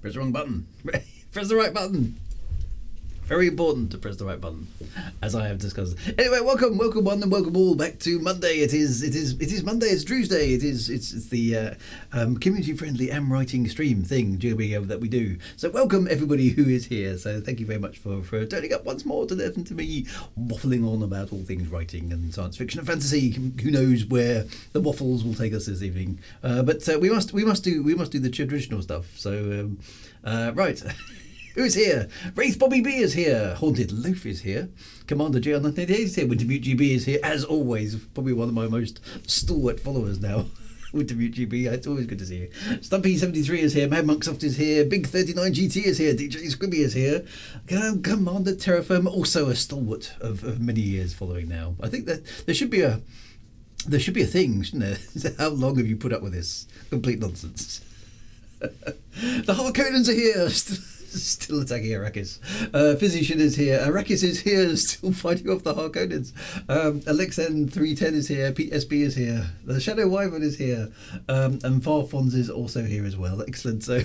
Press the wrong button. Press the right button. Very important to press the right button, as I have discussed. Anyway, welcome one and welcome all back to Monday. It is Monday. It's Drew's Day. It's the community-friendly am writing stream thing that we do. So welcome everybody who is here. So thank you very much for turning up once more to listen to me waffling on about all things writing and science fiction and fantasy. Who knows where the waffles will take us this evening? But we must do the traditional stuff. So right. Who's here? Wraith Bobby B is here. Haunted Loaf is here. Commander GR1988 is here. Wintermute GB is here. As always, probably one of my most stalwart followers now. Wintermute GB, it's always good to see you. Stumpy73 is here. Mad Monksoft is here. Big 39GT is here. DJ Squibby is here. Commander Terrafirm, also a stalwart of many years following now. I think that there should be a thing, shouldn't there? How long have you put up with this complete nonsense? The Harkonnens are here. Still attacking Arrakis. Physician is here. Arrakis is here, still fighting off the Harkonnens. Alexan310 is here. Pete SB is here. The Shadow Wyvern is here. And Farfons is also here as well. Excellent. So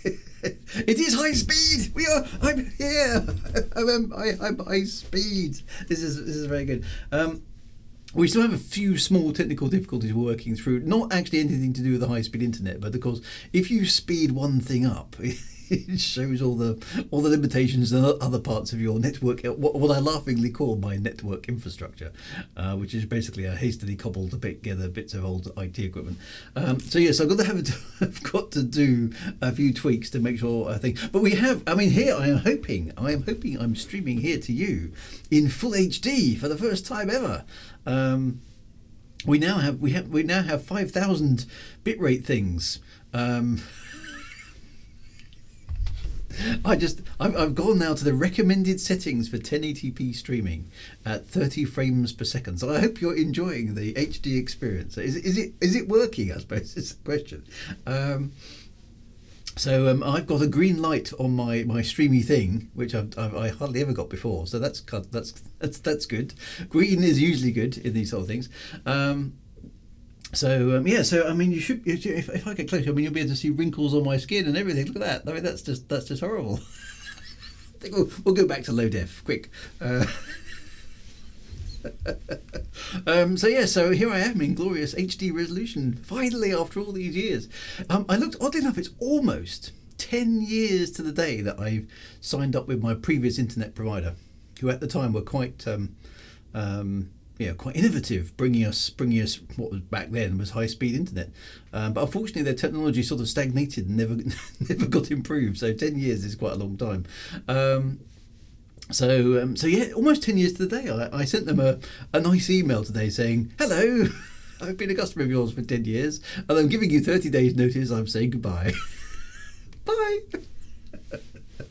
it is high speed. I'm here. I'm high speed. This is very good. We still have a few small technical difficulties we're working through. Not actually anything to do with the high-speed internet, but of course, if you speed one thing up, it shows all the limitations in other parts of your network. What I laughingly call my network infrastructure, which is basically a hastily cobbled together bits of old IT equipment. So yes, I've got to do a few tweaks to make sure I think. But we have. I mean, here I am hoping I'm streaming here to you in full HD for the first time ever. We now have 5,000 bitrate things. I've gone now to the recommended settings for 1080p streaming at 30 frames per second. So I hope you're enjoying the HD experience. Is it working? I suppose is the question. So I've got a green light on my streamy thing, which I hardly ever got before. So that's good. Green is usually good in these sort of things. So I mean, you should, if I get close, I mean, you'll be able to see wrinkles on my skin and everything. Look at that. I mean, that's just horrible. I think we'll go back to low def, quick. So here I am in glorious HD resolution, finally, after all these years. I looked, oddly enough, it's almost 10 years to the day that I signed up with my previous internet provider, who at the time were quite innovative, bringing us what was back then was high-speed internet. But unfortunately, their technology sort of stagnated and never got improved. So 10 years is quite a long time. Almost 10 years to the day, I sent them a nice email today saying, "Hello, I've been a customer of yours for 10 years, and I'm giving you 30 days notice. I'm saying goodbye." Bye.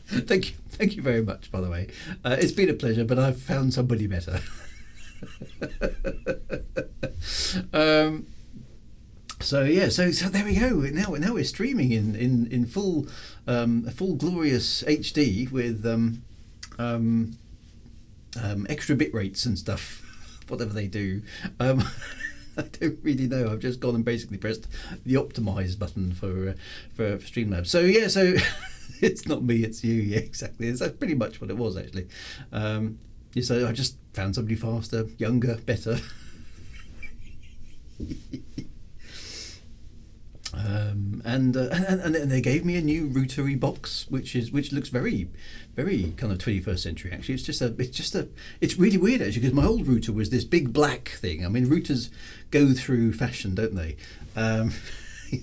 Thank you very much, by the way. It's been a pleasure, but I've found somebody better. So there we go. Now we're streaming in full glorious HD with extra bit rates and stuff, whatever they do. I don't really know. I've just gone and basically pressed the optimize button for Streamlabs. So it's not me, it's you. Yeah, exactly. That's pretty much what it was actually. So I just found somebody faster, younger, better. And they gave me a new routery box, which looks very, very kind of 21st century. Actually, it's really weird actually, because my old router was this big black thing. I mean, routers go through fashion, don't they?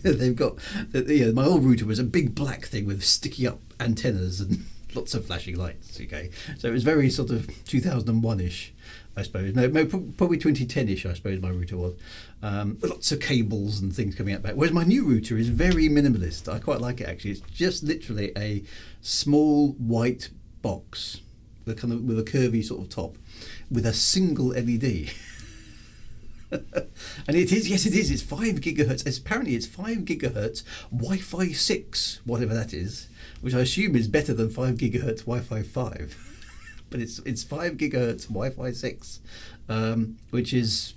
They've got my old router was a big black thing with sticky up antennas and lots of flashing lights. Okay, so it was very sort of 2001-ish, I suppose. No, probably 2010-ish, I suppose my router was. Lots of cables and things coming out back. Whereas my new router is very minimalist. I quite like it actually. It's just literally a small white box with a curvy sort of top with a single LED. And it is, yes, it is. It's 5 gigahertz. Apparently, it's 5 gigahertz Wi-Fi 6, whatever that is, which I assume is better than 5 gigahertz Wi-Fi 5. But it's 5 gigahertz Wi-Fi 6, which is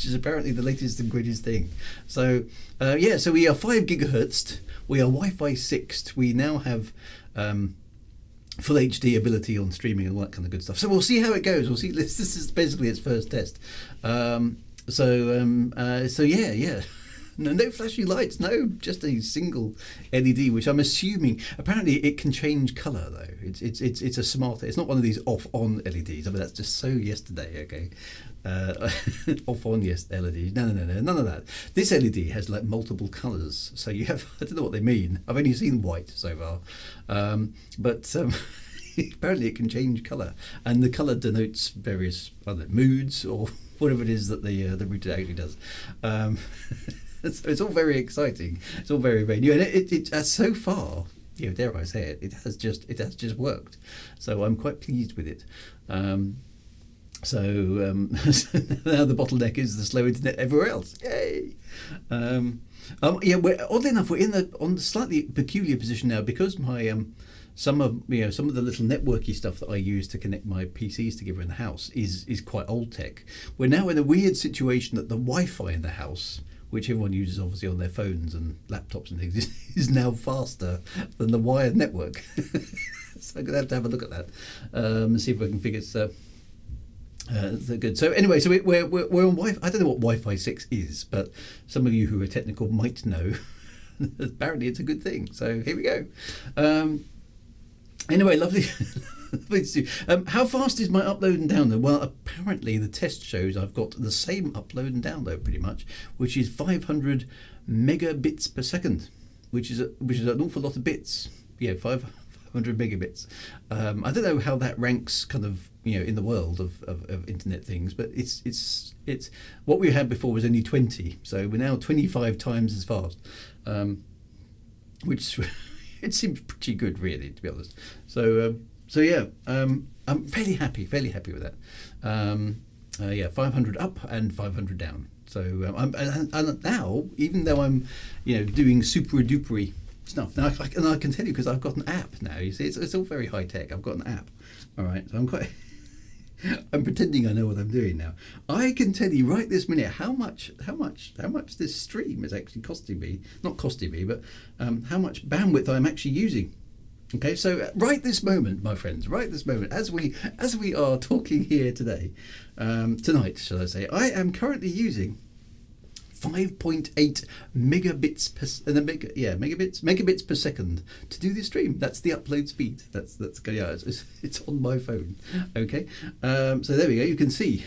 which is apparently the latest and greatest thing. So yeah, so we are 5 gigahertz. We are Wi-Fi 6'd. We now have full HD ability on streaming and all that kind of good stuff. So we'll see how it goes. We'll see. This is basically its first test. So yeah. No flashy lights, no, just a single LED, which I'm assuming apparently it can change colour though. It's a smart. It's not one of these off-on LEDs. I mean that's just so yesterday. Okay, off-on LEDs. No, none of that. This LED has like multiple colours, so you have. I don't know what they mean. I've only seen white so far, but. Apparently it can change colour, and the colour denotes various other moods or whatever it is that the router actually does. So it's all very exciting. It's all very, very new, and it so far, dare I say it, it has just worked. So I'm quite pleased with it. So now the bottleneck is the slow internet everywhere else. Yay! Oddly enough, we're on the slightly peculiar position now because my some of the little networky stuff that I use to connect my PCs together in the house is quite old tech. We're now in a weird situation that the Wi-Fi in the house, which everyone uses obviously on their phones and laptops and things, is now faster than the wired network. So I'm going to have a look at that and see if I can figure so good. So anyway, so we're on Wi-Fi. I don't know what Wi-Fi 6 is, but some of you who are technical might know. Apparently it's a good thing. So here we go. Anyway, lovely. How fast is my upload and download? Well, apparently the test shows I've got the same upload and download pretty much, which is 500 megabits per second, which is an awful lot of bits. Yeah, 500 megabits. I don't know how that ranks kind of in the world of internet things, but it's what we had before was only 20, so we're now 25 times as fast, which it seems pretty good, really, to be honest. So yeah, I'm fairly happy with that. 500 up and 500 down. So and now, even though I'm doing super dupery stuff now, and I can tell you because I've got an app now. You see, it's all very high tech. I've got an app. All right, so I'm pretending I know what I'm doing now. I can tell you right this minute how much this stream is actually costing me. Not costing me, but how much bandwidth I'm actually using. Okay, so right this moment, my friends, as we are talking here today, tonight, shall I say, I am currently using 5.8 megabits per second to do this stream. That's the upload speed. It's on my phone. Okay, so there we go. You can see.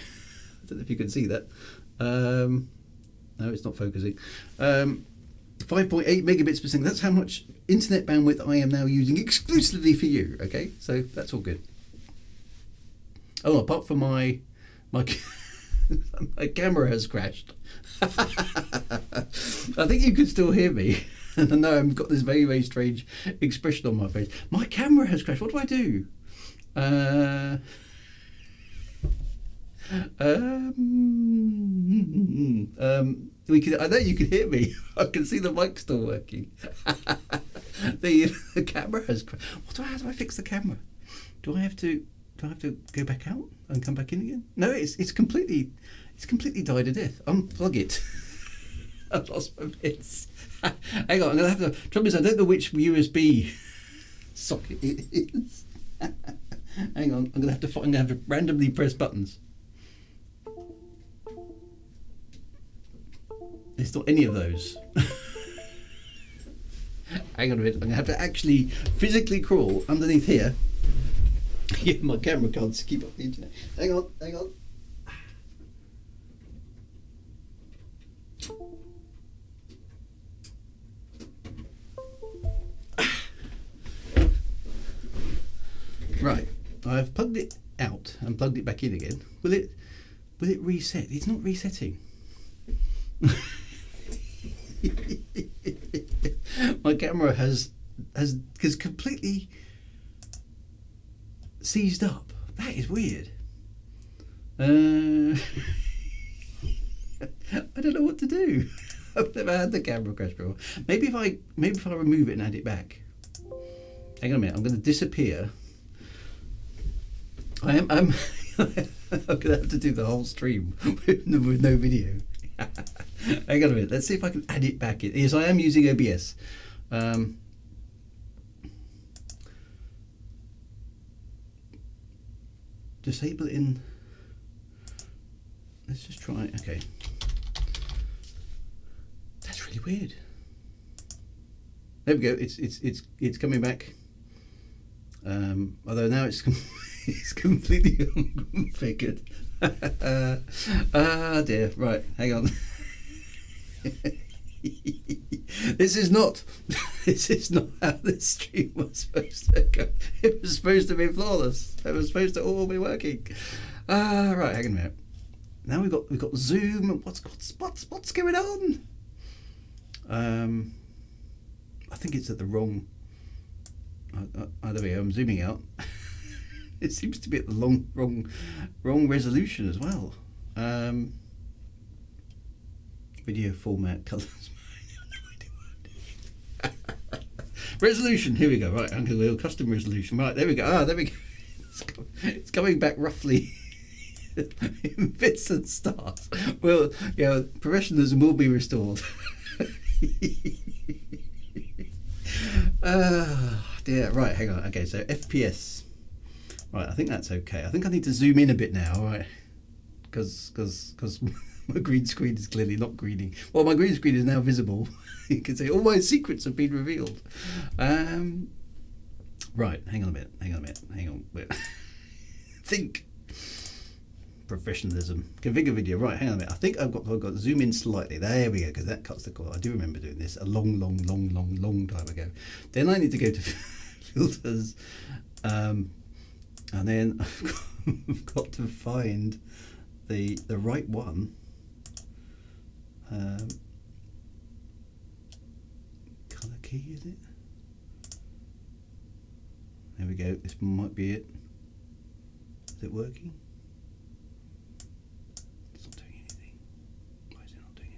I don't know if you can see that. No, it's not focusing. 5.8 megabits per second. That's how much internet bandwidth I am now using exclusively for you. Okay, so that's all good. Oh, apart from my my camera has crashed. I think you can still hear me. And I know I've got this very, very strange expression on my face. My camera has crashed. What do I do? I know you can hear me. I can see the mic still working. The camera has crashed. How do I fix the camera? Do I have to go back out and come back in again? No, it's completely died a death. Unplug it. I've lost my bits. Hang on, I'm gonna have to. Trouble is, I don't know which USB socket it is. Hang on, I'm gonna have to randomly press buttons. It's not any of those. Hang on a minute. I'm gonna have to actually physically crawl underneath here. Yeah, my camera can't keep up the internet. Hang on. Right, I've plugged it out and plugged it back in again. Will it reset? It's not resetting. My camera has completely seized up. That is weird. I don't know what to do. I've never had the camera crash before. Maybe if I remove it and add it back. Hang on a minute. I'm going to disappear. I'm I'm gonna have to do the whole stream with no video. Hang on a minute. Let's see if I can add it back in. Yes, I am using OBS. Disable it in. Let's just try it. Okay. That's really weird. There we go. It's coming back. Although now it's it's completely unconfigured. Ah dear. Right, hang on. This is not how this stream was supposed to go. It was supposed to be flawless. It was supposed to all be working. Right, hang on a minute. Now we've got Zoom. What's going on? I think it's at the wrong. There we go. I'm zooming out. It seems to be at the wrong resolution as well. Video format, colors. Resolution. Here we go. Right, I'm going to go custom resolution. Right, there we go. There we go. It's coming back roughly in bits and starts. Well, yeah, professionalism will be restored. Dear. Right, hang on. Okay, so FPS. Right, I think that's okay. I think I need to zoom in a bit now, right? Because my green screen is clearly not greening. Well, my green screen is now visible. You can see all my secrets have been revealed. Right, hang on a minute. Hang on. Think. Professionalism. Configure video. Right, hang on a minute. I think I've got to zoom in slightly. There we go, because that cuts the cord. I do remember doing this a long time ago. Then I need to go to filters, and then I've got to find the right one. Color key, is it? There we go. This might be it. Is it working? It's not doing anything. Why is it not doing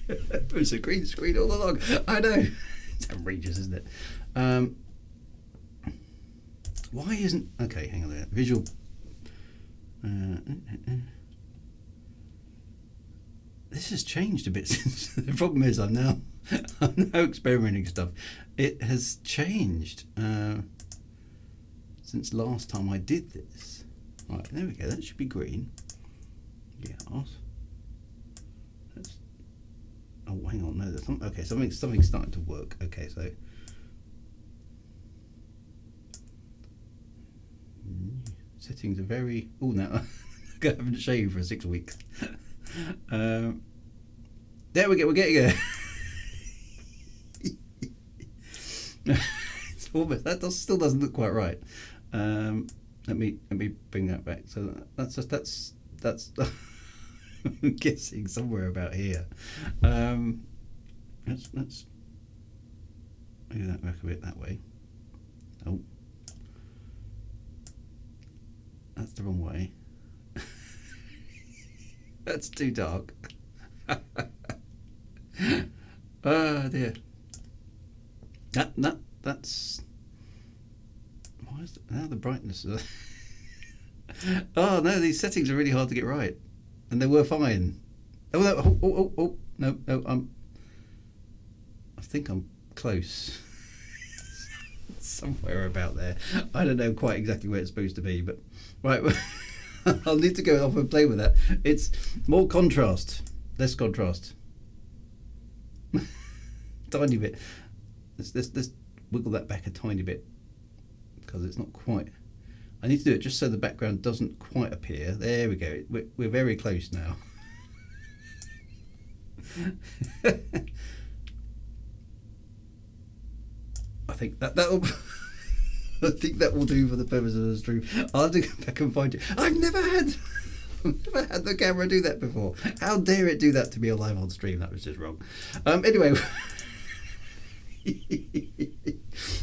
anything? It was a green screen all along. I know. It's outrageous, isn't it? Why isn't... Okay, hang on there. Visual... This has changed a bit since... The problem is I'm now experimenting stuff. It has changed since last time I did this. Right, there we go. That should be green. Yeah. That's... Oh, hang on. No, that's not... Okay, something's starting to work. Okay, so... Settings are very... Oh, now I haven't shaved for 6 weeks. There we go. We're getting there. It's almost, still doesn't look quite right. Let me bring that back. So that's I'm guessing somewhere about here. Let's move that back a bit that way. Oh. That's the wrong way. That's too dark. Oh dear. That's. Why is it, now the brightness? Oh no, these settings are really hard to get right, and they were fine. Oh no, no. I think I'm close. Somewhere about there. I don't know quite exactly where it's supposed to be, but right. I'll need to go off and play with that. It's more contrast, less contrast. Tiny bit. Let's wiggle that back a tiny bit because it's not quite. I need to do it just so the background doesn't quite appear. There we go. We're very close now. I think that'll. I think that will do for the purpose of the stream. I'll have to go back and find it. I've never had the camera do that before. How dare it do that to me live on stream? That was just wrong. Anyway,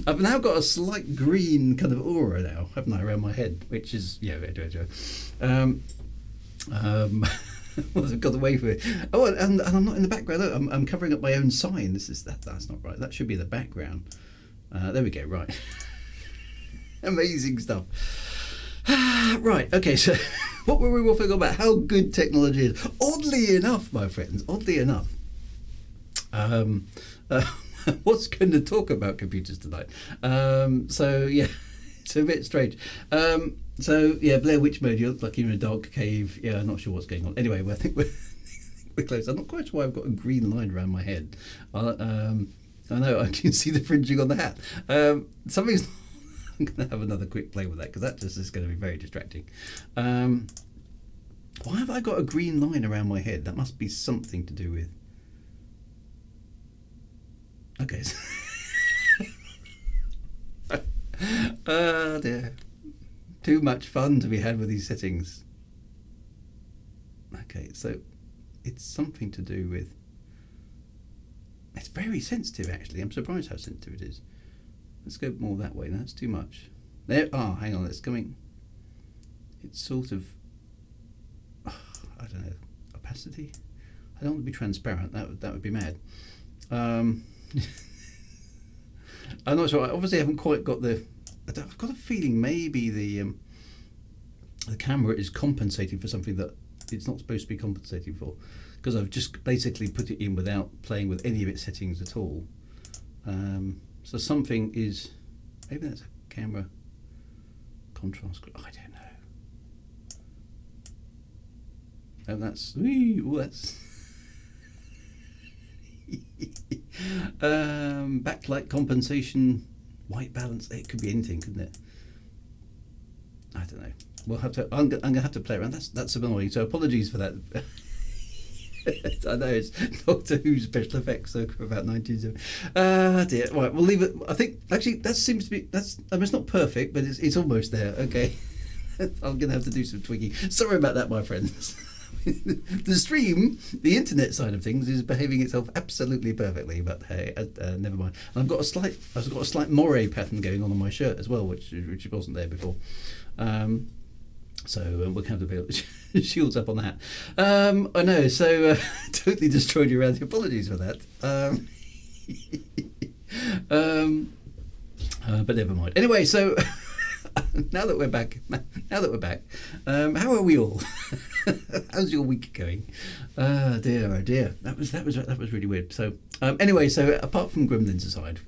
I've now got a slight green kind of aura now, haven't I, around my head? Which is well, I've got away from it. Oh, and I'm not in the background. Look, I'm covering up my own sign. That's not right. That should be the background. There we go. Right. Amazing stuff. Right, okay, so what were we waffling on about? How good technology is. Oddly enough, my friends, oddly enough, what's going to talk about computers tonight? So, yeah, it's a bit strange. So, yeah, Blair Witch mode, you look like you're in a dark cave. Yeah, I'm not sure what's going on. Anyway, I think we're close. I'm not quite sure why I've got a green line around my head. I know, I can see the fringing on the hat. Something's... I'm going to have another quick play with that because that just is going to be very distracting. Why have I got a green line around my head? That must be something to do with... Okay. Oh dear. Too much fun to be had with these settings. Okay, so it's something to do with... It's very sensitive, actually. I'm surprised how sensitive it is. Let's go more that way. That's too much. There. Oh, hang on. It's coming. It's sort of... I don't know. Opacity? I don't want to be transparent. That would be mad. I'm not sure. I obviously haven't quite got the... I've got a feeling maybe the camera is compensating for something that it's not supposed to be compensating for, because I've just basically put it in without playing with any of its settings at all. So something is... Maybe that's a camera contrast. I don't know. And that's... Ooh, that's... Backlight compensation, white balance. It could be anything, couldn't it? I don't know. We'll have to. I'm gonna have to play around. That's annoying. So apologies for that. I know it's Doctor Who special effects circa about 1970. Dear. Right, we'll leave it. I think actually that seems to be. I mean, it's not perfect, but it's almost there. Okay. I'm gonna have to do some tweaking. Sorry about that, my friends. The stream, the internet side of things, is behaving itself absolutely perfectly, but hey, never mind. And I've got a slight moire pattern going on my shirt as well, which wasn't there before. So we'll have to build shields up on that. I know, so totally destroyed you around. Apologies for that. But never mind. Anyway, so. Now that we're back, how are we all? How's your week going? Oh dear. That was really weird. So anyway, so apart from Gremlins aside,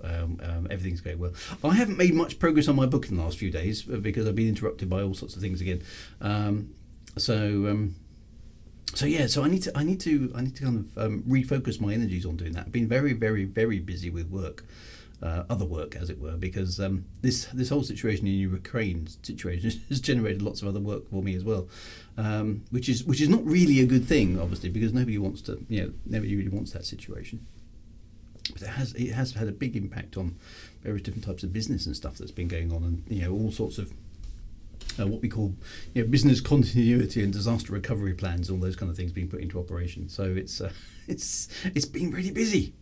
everything's going well. I haven't made much progress on my book in the last few days because I've been interrupted by all sorts of things again. So I need to kind of refocus my energies on doing that. I've been very, very, very busy with work. Other work, as it were, because this whole situation in Ukraine situation has generated lots of other work for me as well, which is not really a good thing, obviously, because nobody really wants that situation. But it has had a big impact on various different types of business and stuff that's been going on, and all sorts of what we call business continuity and disaster recovery plans, all those kind of things being put into operation. So it's been really busy,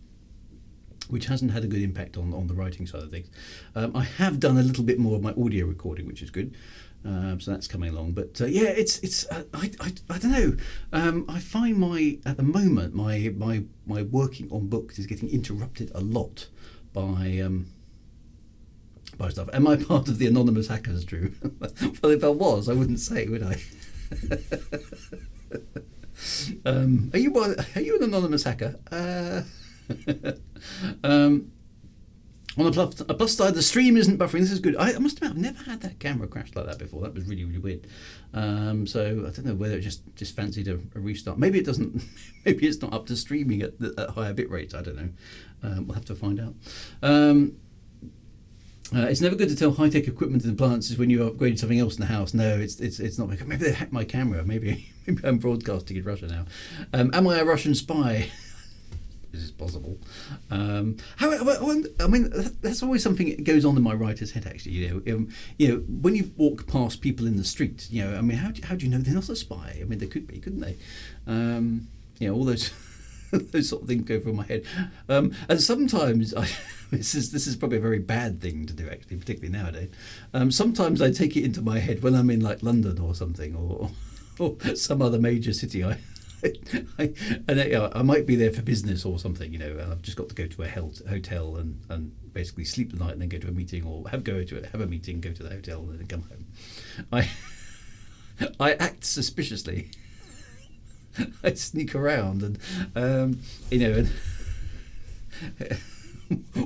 which hasn't had a good impact on the writing side of things. I have done a little bit more of my audio recording, which is good. So that's coming along. But it's I don't know. I find at the moment my working on books is getting interrupted a lot by stuff. Am I part of the anonymous hackers, Drew? Well, if I was, I wouldn't say, would I? Are you an anonymous hacker? On a plus side, the stream isn't buffering. This is good. I must admit, I've never had that camera crash like that before. That was really, really weird. So I don't know whether it just fancied a restart. Maybe it doesn't. Maybe it's not up to streaming at higher bit rates. I don't know. We'll have to find out. It's never good to tell high-tech equipment and appliances when you're upgrading something else in the house. No, it's not. Maybe they hacked my camera. Maybe I'm broadcasting in Russia now. Am I a Russian spy? This is possible. I mean, that's always something that goes on in my writer's head. Actually, when you walk past people in the street, I mean, how do you know they're not a spy? I mean, they could be, couldn't they? All those those sort of things go through my head. And sometimes this is probably a very bad thing to do, actually, particularly nowadays. Sometimes I take it into my head when I'm in like London or something, or some other major city. I I might be there for business or something, you know, and I've just got to go to a hotel and basically sleep the night and then go to a meeting, or have a meeting, go to the hotel and then come home. I act suspiciously. I sneak around and you know, and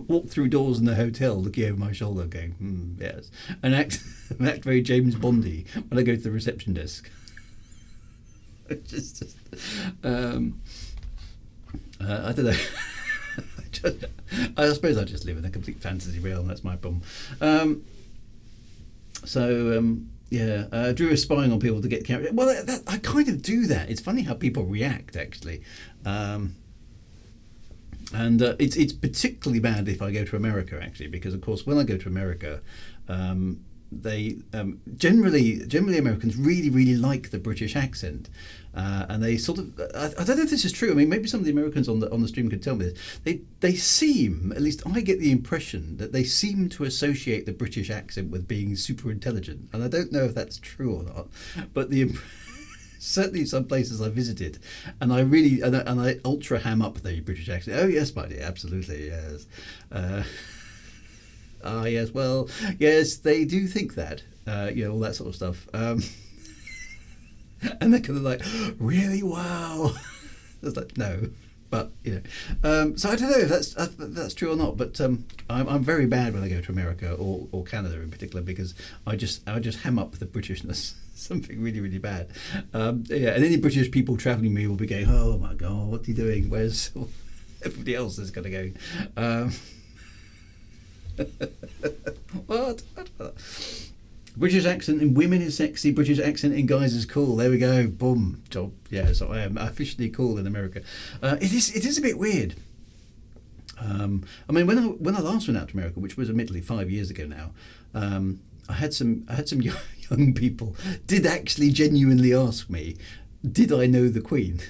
walk through doors in the hotel, looking over my shoulder, going, yes, and act very James Bondy when I go to the reception desk. just I don't know. I suppose I just live in a complete fantasy realm. That's my problem. Drew is spying on people to get carried. Well, I kind of do that. It's funny how people react, actually. And it's particularly bad if I go to America, actually, because of course when I go to America, they generally Americans really like the British accent, and they sort of I don't know if this is true. I mean, maybe some of the Americans on the stream could tell me this. They seem, at least I get the impression, that they seem to associate the British accent with being super intelligent, and I don't know if that's true or not, but certainly some places I visited, and I really and I ultra ham up the British accent. Oh yes, my dear, absolutely, yes. Yes, well, yes, they do think that, you know, all that sort of stuff. And they're kind of like, really? Wow. It's like, no. But, you know. So I don't know if that's true or not, but I'm very bad when I go to America or Canada in particular, because I just ham up the Britishness. Something really bad. And any British people travelling with me will be going, oh my God, what are you doing? Where's everybody else is going to go? What? British accent in women is sexy. British accent in guys is cool. There we go. Boom. Job. Yeah. So I am officially cool in America. It is a bit weird. I mean, when I last went out to America, which was admittedly 5 years ago now, I had some young people did actually genuinely ask me, did I know the Queen?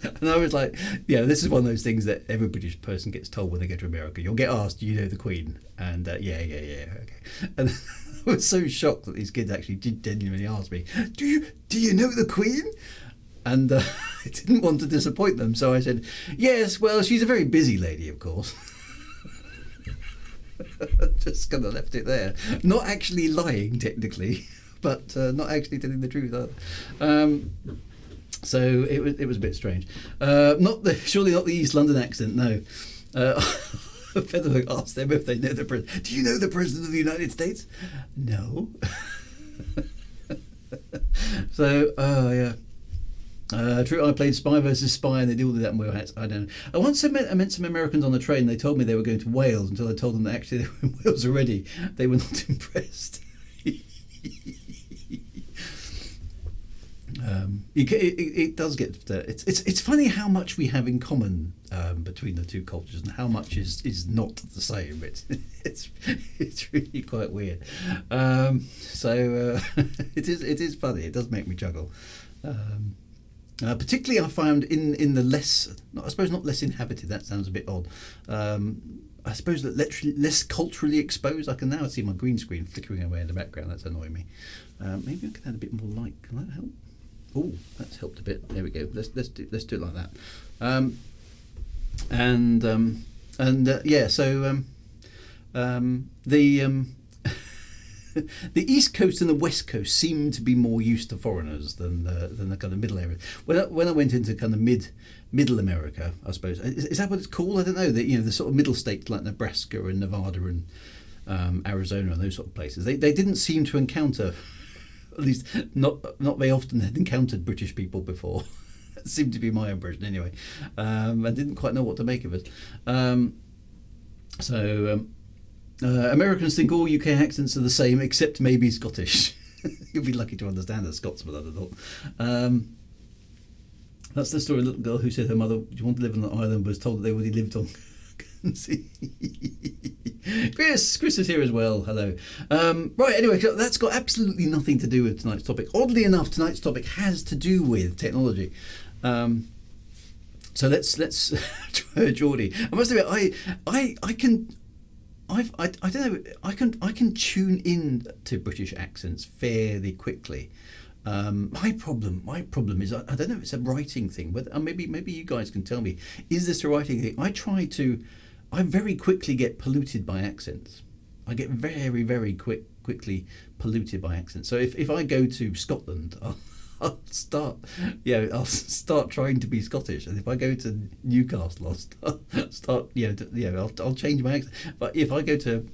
And I was like, yeah, this is one of those things that every British person gets told when they go to America. You'll get asked, do you know the Queen? And yeah, okay. And I was so shocked that these kids actually did genuinely ask me, do you know the Queen? And I didn't want to disappoint them, so I said, yes, well, she's a very busy lady, of course. Just kind of left it there. Not actually lying, technically, but not actually telling the truth either. So it was a bit strange. Surely not the East London accent, no. Featherlock asked them if they know the president. Do you know the President of the United States? No. So, yeah. True, I played Spy versus Spy, and they did all that in whale hats. I don't know. I once met some Americans on the train. They told me they were going to Wales until I told them that actually they were in Wales already. They were not impressed. It does get. It's funny how much we have in common between the two cultures and how much is not the same. It's really quite weird. It is funny. It does make me chuckle. Particularly, I found in the I suppose not less inhabited. That sounds a bit odd. I suppose that less culturally exposed. I can now see my green screen flickering away in the background. That's annoying me. Maybe I can add a bit more light. Can that help? Oh, that's helped a bit. There we go. Let's do it like that. The East Coast and the West Coast seem to be more used to foreigners than the kind of middle area. When I went into kind of middle America, I suppose is that what it's called? I don't know. The sort of middle states like Nebraska and Nevada and Arizona and those sort of places. They didn't seem to encounter. At least not very often had encountered British people before. That seemed to be my impression anyway. I didn't quite know what to make of it. Americans think all UK accents are the same except maybe Scottish. You'll be lucky to understand a Scotsman, I'd have thought. That's the story of a little girl who said her mother, do you want to live on an island, was told that they already lived on Chris is here as well. Hello. Right, anyway, that's got absolutely nothing to do with tonight's topic. Oddly enough, tonight's topic has to do with technology. So let's try Geordie. I must admit, I don't know. I can tune in to British accents fairly quickly. My problem is I don't know if it's a writing thing, but maybe you guys can tell me. Is this a writing thing? I very quickly get polluted by accents. I get very quickly polluted by accents. So if I go to Scotland, I'll start trying to be Scottish, and if I go to Newcastle, I'll change my accent. But if I go to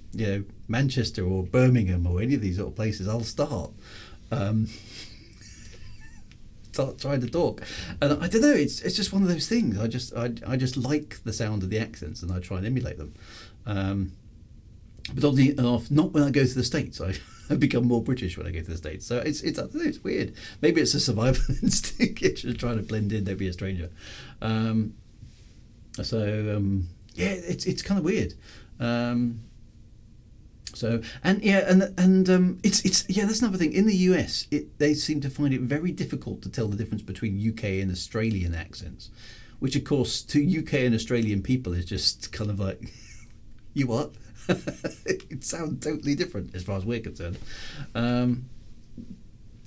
Manchester or Birmingham or any of these sort of places, I'll start trying to talk, and I don't know. It's just one of those things. I just like the sound of the accents, and I try and emulate them. But oddly enough, not when I go to the States. I become more British when I go to the States. So it's I don't know, it's weird. Maybe it's a survival instinct. Just trying to blend in, don't be a stranger. It's kind of weird. That's another thing. In the US, they seem to find it very difficult to tell the difference between UK and Australian accents, which of course to UK and Australian people is just kind of like, you what? It sounds totally different as far as we're concerned.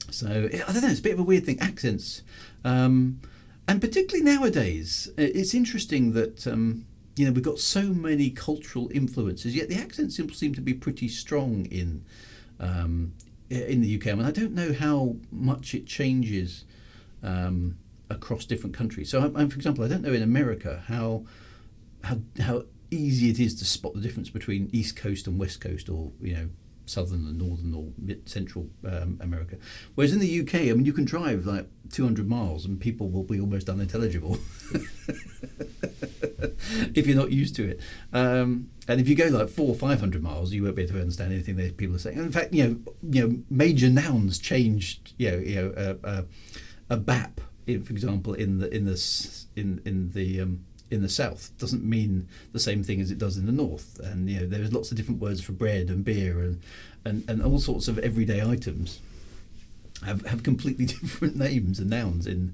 So I don't know. It's a bit of a weird thing. Accents, and particularly nowadays, it's interesting that. We've got so many cultural influences, yet the accents seem to be pretty strong in the UK. I mean, I don't know how much it changes across different countries. So, for example, I don't know in America how easy it is to spot the difference between East Coast and West Coast, or Southern and Northern or Central America. Whereas in the UK, I mean, you can drive like 200 miles and people will be almost unintelligible if you're not used to it. And if you go like 400 or 500 miles, you won't be able to understand anything that people are saying. And in fact, major nouns changed. A BAP, for example, in the south doesn't mean the same thing as it does in the north, and there's lots of different words for bread and beer and all sorts of everyday items have completely different names and nouns in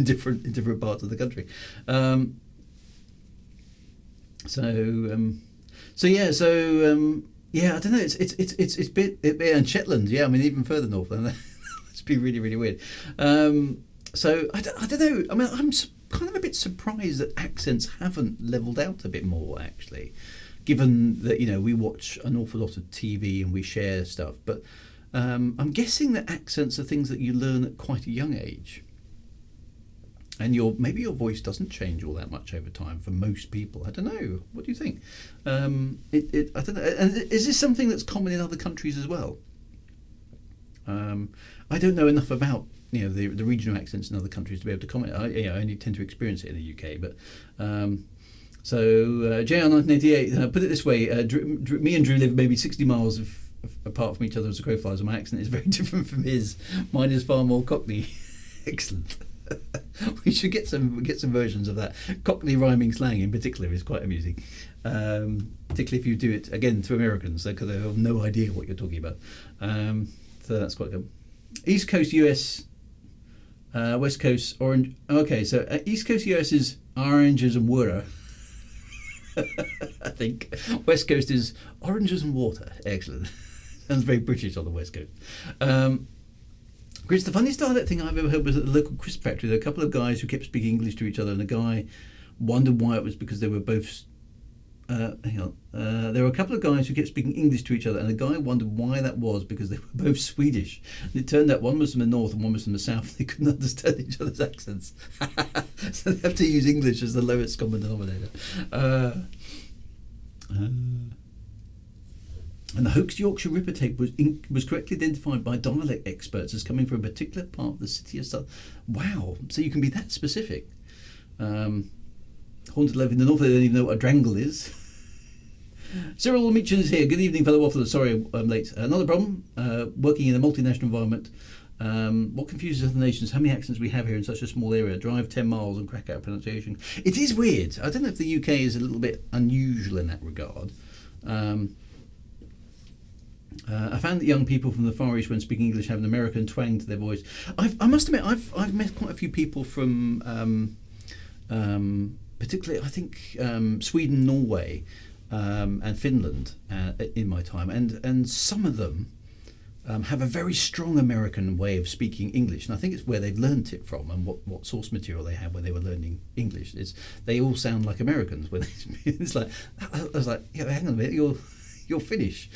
different parts of the country. I don't know. It's a bit and Shetland. Yeah, I mean even further north. It's been really weird. So I don't know. I mean I'm kind of a bit surprised that accents haven't levelled out a bit more, actually, given that we watch an awful lot of TV and we share stuff. But I'm guessing that accents are things that you learn at quite a young age, and maybe your voice doesn't change all that much over time for most people. I don't know. What do you think? I don't know. And is this something that's common in other countries as well? I don't know enough about the regional accents in other countries to be able to comment. I only tend to experience it in the UK. But JR1988 put it this way: me and Drew live maybe 60 miles apart from each other as a crow flies, and my accent is very different from his. Mine is far more Cockney. Excellent. We should get some versions of that. Cockney rhyming slang in particular is quite amusing, particularly if you do it again to Americans, because they have no idea what you're talking about. So that's quite good. East Coast US, West Coast orange. Okay, so East Coast US is oranges and water. I think West Coast is oranges and water. Excellent. Sounds very British on the West Coast. Chris, the funniest dialect thing I've ever heard was at the local crisp factory. There were a couple of guys who kept speaking English to each other, and the guy wondered why it was because they were both. There were a couple of guys who kept speaking English to each other, and the guy wondered why that was because they were both Swedish. And it turned out one was from the north and one was from the south. They couldn't understand each other's accents, so they have to use English as the lowest common denominator. And the hoax Yorkshire Ripper tape was correctly identified by dialect experts as coming from a particular part of the city of South. Wow! So you can be that specific. Haunted Love in the north, they don't even know what a drangle is. Cyril Meachin is here. Good evening, fellow waffler. Sorry I'm late. Another problem, working in a multinational environment. What confuses other nations, how many accents we have here in such a small area. Drive 10 miles and crack out pronunciation. It is weird. I don't know if the UK is a little bit unusual in that regard. I found that young people from the Far East, when speaking English, have an American twang to their voice. I must admit, I've met quite a few people from, particularly, I think, Sweden, Norway, and Finland in my time, and some of them have a very strong American way of speaking English, and I think it's where they've learnt it from, and what source material they had when they were learning English. Is they all sound like Americans when it's like, I was like, yeah, hang on a minute, you're Finnish,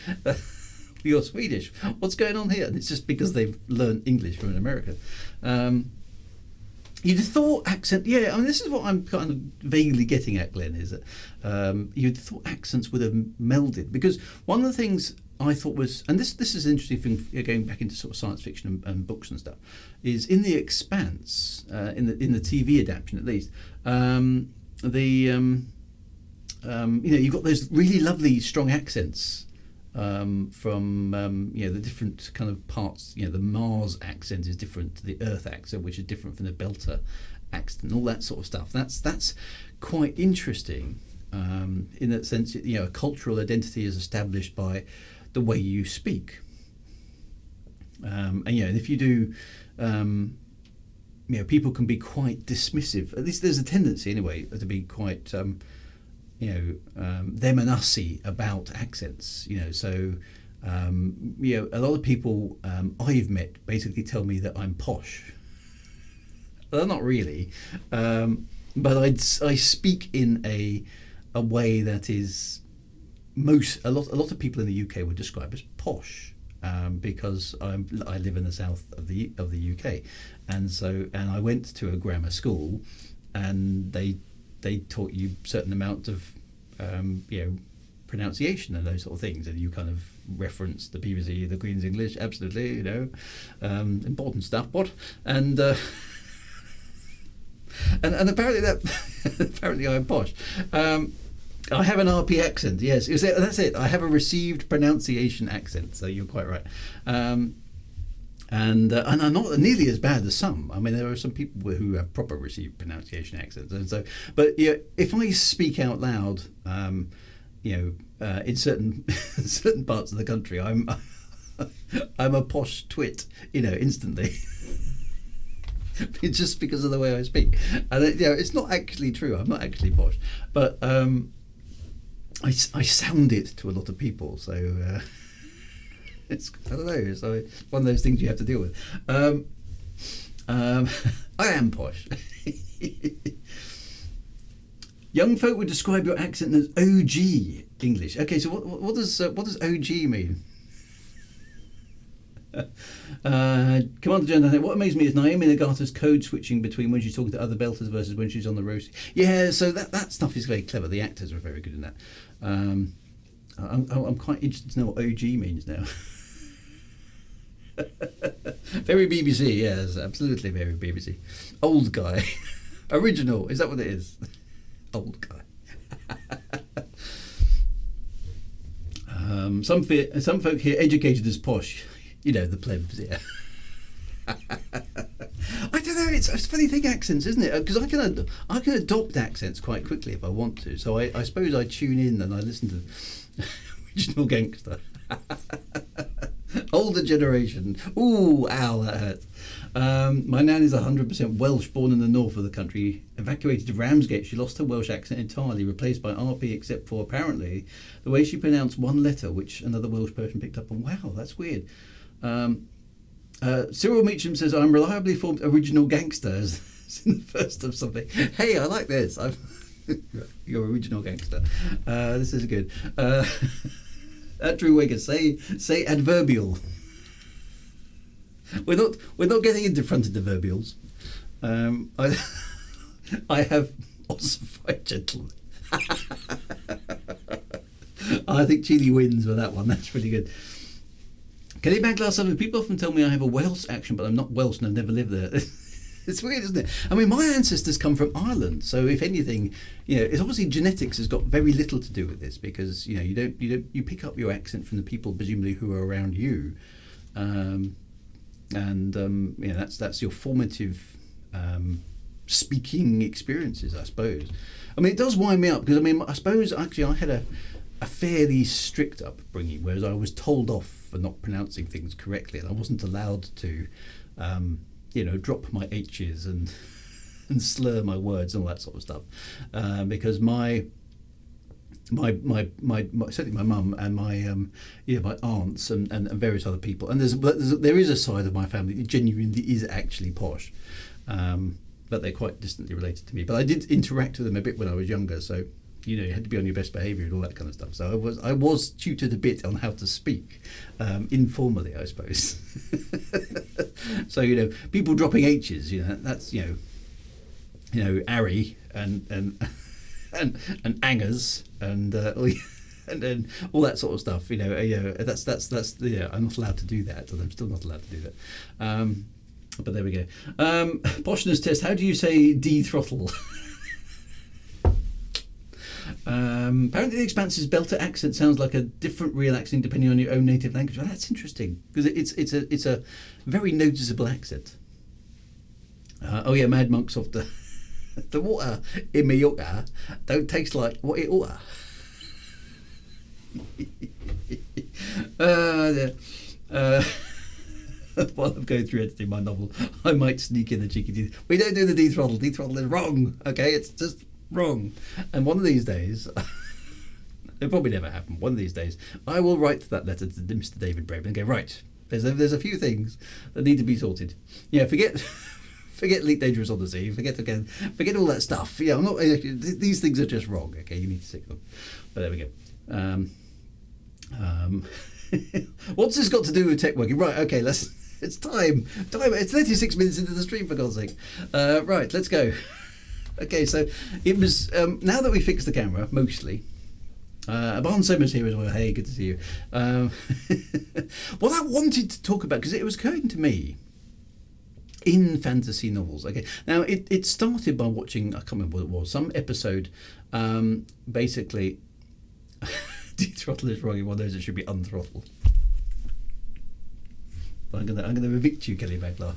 you're Swedish. What's going on here? And it's just because they've learned English from America. You'd have thought accent, yeah, I mean, this is what I'm kind of vaguely getting at, Glenn, is that you'd have thought accents would have melded. Because one of the things I thought was, and this is an interesting thing, going back into sort of science fiction and books and stuff, is in The Expanse, in the TV adaptation at least, you've got those really lovely strong accents from the different kind of parts. The Mars accent is different to the Earth accent, which is different from the Belter accent, and all that sort of stuff. That's quite interesting in that sense. A cultural identity is established by the way you speak, and if you do, people can be quite dismissive. At least there's a tendency, anyway, to be quite them and us-y about accents. So a lot of people I've met basically tell me that I'm posh. Well, not really, but I speak in a way that is a lot of people in the UK would describe as posh, because I live in the south of the UK, and I went to a grammar school, and they taught you certain amount of pronunciation and those sort of things, and you kind of reference the BBC, the Queen's English, absolutely, important stuff. And apparently apparently I'm posh. I have an RP accent. Yes, that's it. I have a received pronunciation accent. So you're quite right. And I'm not nearly as bad as some. I mean, there are some people who have proper received pronunciation accents, and so. But if I speak out loud, in certain certain parts of the country, I'm a posh twit, instantly. It's just because of the way I speak, and it's not actually true. I'm not actually posh, but I sound it to a lot of people. So. I don't know. So it's one of those things you have to deal with. I am posh. Young folk would describe your accent as OG English. Okay, so what does OG mean? Commander General, what amazed me is Naomi Nagata's code switching between when she's talking to other belters versus when she's on the roast. Yeah, so that stuff is very clever. The actors were very good in that. I'm quite interested to know what OG means now. Very BBC, yes, absolutely very BBC. Old guy. Original, is that what it is? Old guy. Some folk here educated as posh. The plebs, yeah. I don't know, it's a funny thing, accents, isn't it? Because I can adopt accents quite quickly if I want to. So I suppose I tune in and I listen to Original Gangster. Older generation. Ooh, ow, that hurts. My nan is 100% Welsh, born in the north of the country. Evacuated to Ramsgate, she lost her Welsh accent entirely, replaced by RP, except for, apparently, the way she pronounced one letter, which another Welsh person picked up on. Wow, that's weird. Cyril Meacham says, I'm reliably formed Original Gangster as in the first of something. Hey, I like this. You're Original Gangster. This is good. Drew Wagar, say adverbial. We're not getting into fronted adverbials. I have ossified gentlemen. I think Chile wins with that one. That's pretty good. Kelly Baglass, people often tell me I have a Welsh accent, but I'm not Welsh and I've never lived there. It's weird, isn't it? I mean, my ancestors come from Ireland, so if anything, it's obviously genetics has got very little to do with this, because you pick up your accent from the people presumably who are around you, that's your formative speaking experiences, I suppose. I mean, it does wind me up because I suppose actually I had a fairly strict upbringing, whereas I was told off for not pronouncing things correctly, and I wasn't allowed to. Drop my H's and slur my words and all that sort of stuff, because my my certainly my mum and my aunts and various other people, and there is a side of my family that genuinely is actually posh, but they're quite distantly related to me. But I did interact with them a bit when I was younger, so you had to be on your best behaviour and all that kind of stuff. So I was tutored a bit on how to speak informally, I suppose. So people dropping H's, that's Ari and angers and then all that sort of stuff. That's I'm not allowed to do that, and I'm still not allowed to do that. But there we go. Poshness test. How do you say de-throttle? Apparently the Expanse's Belter accent sounds like a different real accent depending on your own native language. Well, that's interesting, because it's a very noticeable accent. Mad Monks of the water in Mallorca don't taste like what it oughta. While I'm going through editing my novel, I might sneak in a cheeky we don't do the de-throttle. De-throttle is wrong, okay? It's just wrong. And one of these days, it'll probably never happen, one of these days, I will write that letter to Mr. David Braben and go, right, there's a few things that need to be sorted. Forget Elite Dangerous on the Sea, forget all that stuff. I'm not, these things are just wrong, okay? You need to stick them. But there we go. What's this got to do with tech working? Right, okay, it's time. It's 36 minutes into the stream, for God's sake. Right, let's go. Okay, so it was, now that we fixed the camera, mostly, Barn Somers here as well. Hey, good to see you. What I wanted to talk about, because it was occurring to me, in fantasy novels. Okay, now it started by watching, I can't remember what it was, some episode, basically, de-throttle is wrong, one knows it should be unthrottle. I'm gonna evict you, Kelly Maglar.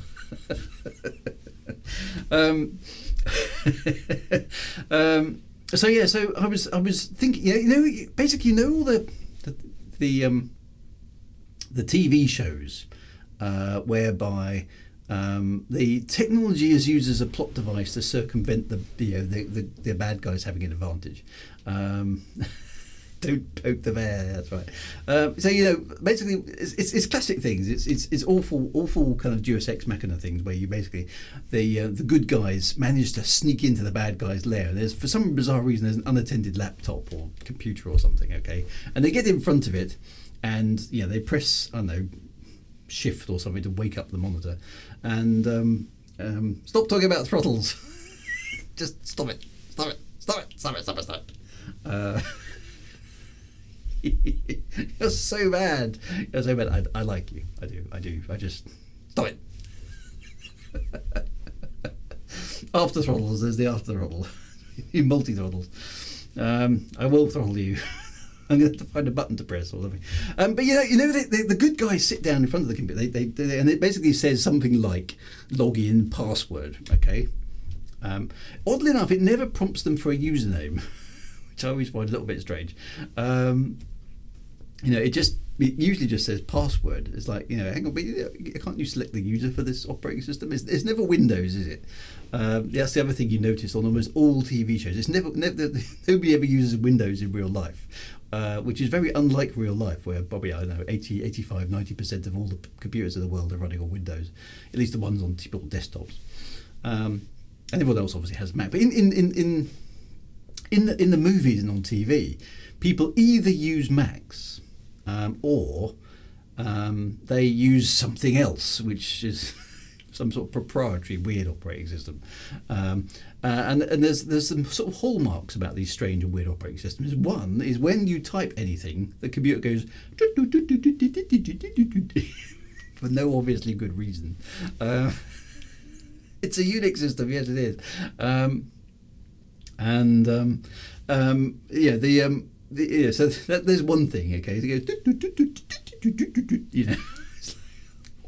So I was thinking, basically, all the TV shows whereby the technology is used as a plot device to circumvent the bad guys having an advantage. Don't poke the bear. That's right. Basically, it's classic things. It's awful kind of Deus Ex Machina things where you basically the good guys manage to sneak into the bad guy's lair. And there's, for some bizarre reason, there's an unattended laptop or computer or something. Okay, and they get in front of it, and they press, I don't know, shift or something to wake up the monitor, and stop talking about throttles. Just stop it. You're so bad. I like you. I do. I just stop it. After throttles, there's the after throttle. You multi throttles. I will throttle you. I'm going to have to find a button to press or something. But the good guys sit down in front of the computer. They and it basically says something like login password. Okay. Oddly enough, it never prompts them for a username, which I always find a little bit strange. It usually just says password. It's like, hang on, but can't you select the user for this operating system? It's never Windows, is it? That's the other thing you notice on almost all TV shows. It's never nobody ever uses Windows in real life, which is very unlike real life, where probably, I don't know, 80, 85, 90% of all the computers in the world are running on Windows, at least the ones on typical desktops. And everyone else obviously has Mac. But in the movies and on TV, people either use Macs or they use something else, which is some sort of proprietary weird operating system. And there's some sort of hallmarks about these strange and weird operating systems. One is when you type anything, the computer goes for no obviously good reason. It's a Unix system, yes it is. So there's one thing, okay? It goes,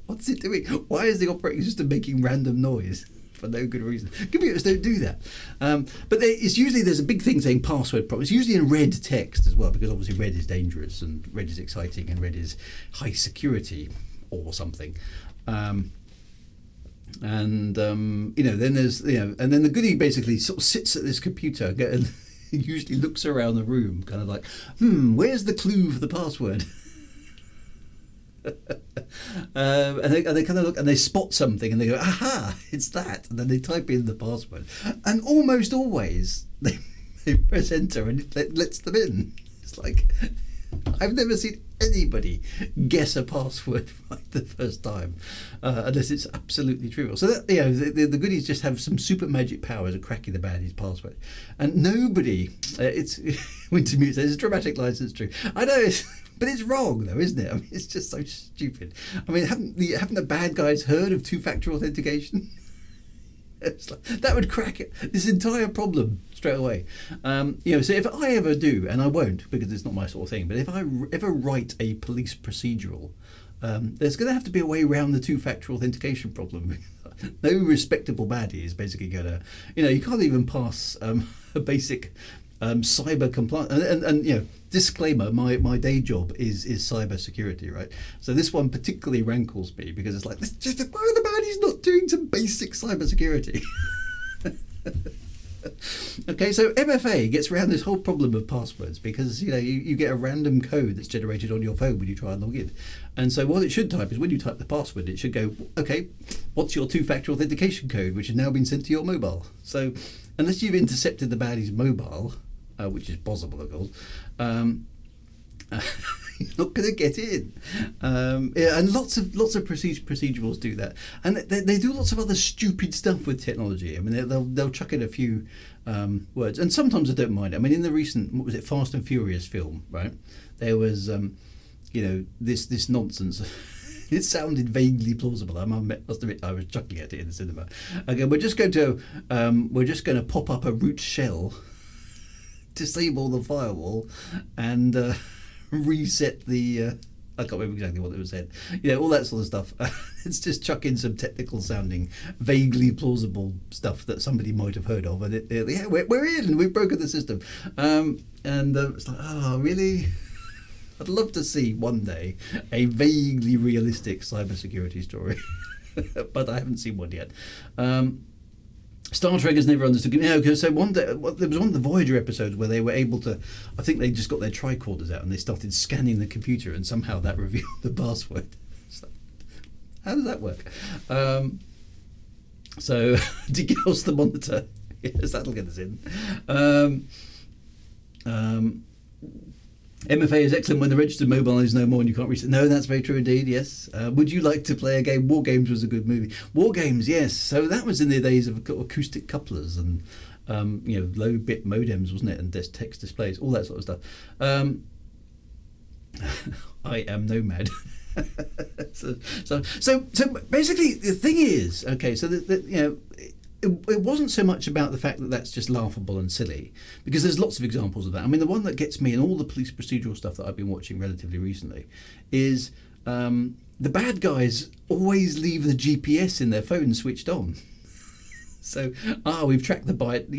what's it doing? Why is the operating system making random noise for no good reason? Computers don't do that. But there's a big thing saying password problem. It's usually in red text as well, because obviously red is dangerous and red is exciting and red is high security or something. Then there's and then the goodie basically sort of sits at this computer usually looks around the room, kind of like, where's the clue for the password? And they kind of look and they spot something and they go, aha, it's that, and then they type in the password, and almost always they press enter and it lets them in. It's like, I've never seen anybody guess a password right the first time, unless it's absolutely trivial. So that, the goodies just have some super magic powers of cracking the baddies' password, and nobody. It's Wintermute says it's dramatic license true. I know, but it's wrong though, isn't it? I mean, it's just so stupid. I mean, haven't the bad guys heard of two-factor authentication? It's like, that would crack this entire problem straight away. So if I ever do, and I won't because it's not my sort of thing, but if I ever write a police procedural, there's going to have to be a way around the two-factor authentication problem. No respectable baddie is basically going to, you can't even pass a basic cyber compliance. And disclaimer, my day job is cyber security, right? So this one particularly rankles me because it's like, why are the baddies not doing some basic cyber security? Okay, so MFA gets around this whole problem of passwords because you get a random code that's generated on your phone when you try and log in, and so what it should type is when you type the password, it should go, okay, what's your two-factor authentication code, which has now been sent to your mobile. So unless you've intercepted the baddie's mobile, which is possible, of course, you're not going to get in. And lots of procedurals do that, and they do lots of other stupid stuff with technology. I mean, they'll chuck in a few words, and sometimes I don't mind. I mean, in the recent, what was it, Fast and Furious film, right? There was this nonsense. It sounded vaguely plausible. I must admit, I was chuckling at it in the cinema. Okay, we're just going to pop up a root shell, disable the firewall, and reset the I can't remember exactly what it was said, all that sort of stuff. It's just chuck in some technical sounding, vaguely plausible stuff that somebody might have heard of, and we're in, we've broken the system, and it's like, oh really? I'd love to see one day a vaguely realistic cybersecurity story, but I haven't seen one yet. Star Trek has never understood. So one day, there was one of the Voyager episodes where they were able to, I think they just got their tricorders out and they started scanning the computer, and somehow that revealed the password. So, how does that work? So degauss the monitor. Yes, that'll get us in. MFA is excellent when the registered mobile is no more and you can't reach it. No, that's very true indeed, yes. Would you like to play a game? War Games was a good movie. War Games, yes. So that was in the days of acoustic couplers and low bit modems, wasn't it? And text displays, all that sort of stuff. I am Nomad. so basically the thing is, okay, so it wasn't so much about the fact that that's just laughable and silly, because there's lots of examples of that. I mean, the one that gets me in all the police procedural stuff that I've been watching relatively recently is the bad guys always leave the GPS in their phone switched on. So, we've tracked the byte.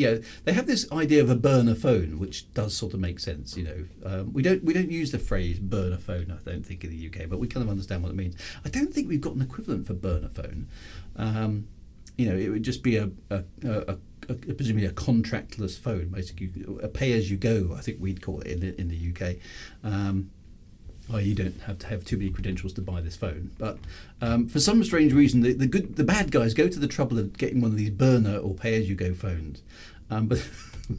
They have this idea of a burner phone, which does sort of make sense. We don't use the phrase burner phone, I don't think, in the UK, but we kind of understand what it means. I don't think we've got an equivalent for burner phone. It would just be a presumably a contractless phone, basically a pay-as-you-go, I think we'd call it in the UK. You don't have to have too many credentials to buy this phone, but for some strange reason, the bad guys go to the trouble of getting one of these burner or pay-as-you-go phones, but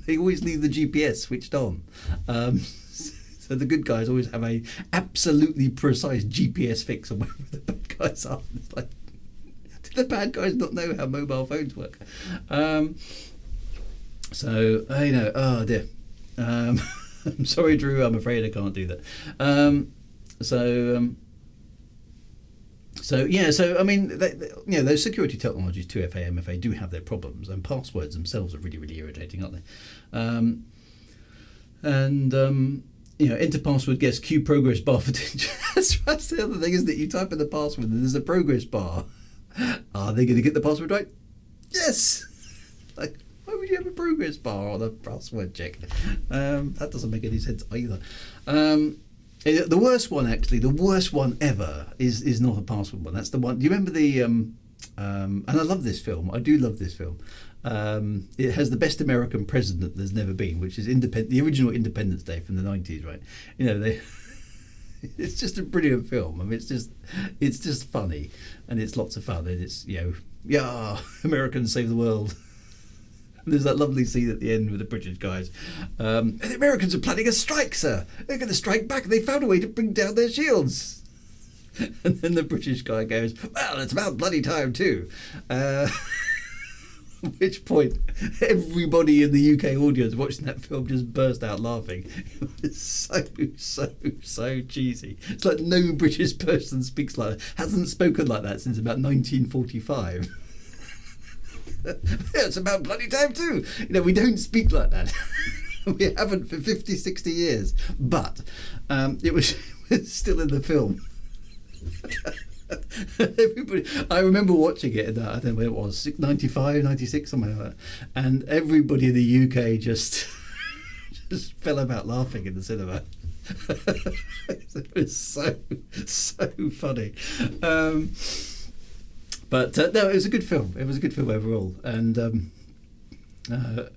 they always leave the GPS switched on. So the good guys always have a absolutely precise GPS fix on wherever the bad guys are. It's like, the bad guys not know how mobile phones work. Oh dear. I'm sorry, Drew, I'm afraid I can't do that. I mean, those security technologies, 2FA, MFA, do have their problems, and passwords themselves are really, really irritating, aren't they? Enter password, guess Q progress bar for that's the other thing, isn't it? You type in the password and there's a progress bar. Are they going to get the password right? Yes! Like, why would you have a progress bar on a password check? That doesn't make any sense either. The worst one, actually, the worst one ever is not a password one. That's the one. Do you remember the and I love this film. I do love this film. It has the best American president there's never been, which is the original Independence Day from the 90s, right? You know, it's just a brilliant film. I mean, it's just funny, and it's lots of fun, and it's, you know, yeah, Americans save the world. There's that lovely scene at the end with the British guys. The Americans are planning a strike, sir. They're going to strike back. They found a way to bring down their shields. And then the British guy goes, well, it's about bloody time too. At which point, everybody in the UK audience watching that film just burst out laughing. It was so cheesy. It's like no British person speaks like that, hasn't spoken like that since about 1945. Yeah, it's about bloody time too. You know, we don't speak like that. We haven't for 50, 60 years. But it was still in the film. Everybody, I remember watching it, and I don't know when it was, 95, 96, something like that. And everybody in the UK just fell about laughing in the cinema. It was so funny. But no, it was a good film. It was a good film overall, and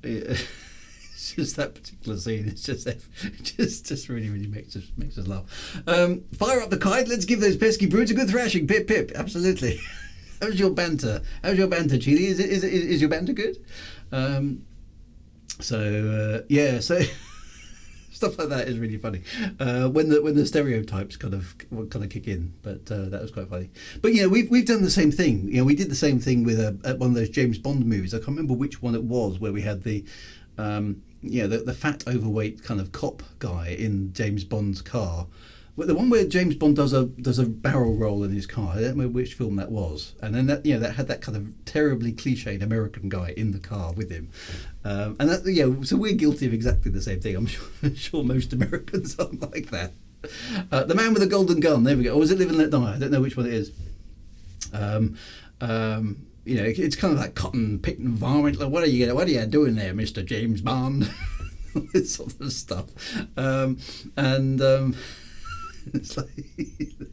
it's just that particular scene. It's just really makes us laugh. Fire up the kite. Let's give those pesky brutes a good thrashing. Pip pip. Absolutely. How's your banter? Chili? Is your banter good? So stuff like that is really funny when the stereotypes kind of kick in. But that was quite funny. But you know, we've done the same thing. You know, we did the same thing with one of those James Bond movies. I can't remember which one it was, where we had the the fat overweight kind of cop guy in James Bond's car. Well, the one where James Bond does a barrel roll in his car. I don't remember which film that was. And then that had that kind of terribly cliched American guy in the car with him. And that, so we're guilty of exactly the same thing. I'm sure most Americans aren't like that. The Man with the Golden Gun. There we go. Or was it Live and Let Die? I don't know which one it is. It's kind of like cotton picking environment. Like, what are you doing there, Mr. James Bond? This sort of stuff. It's like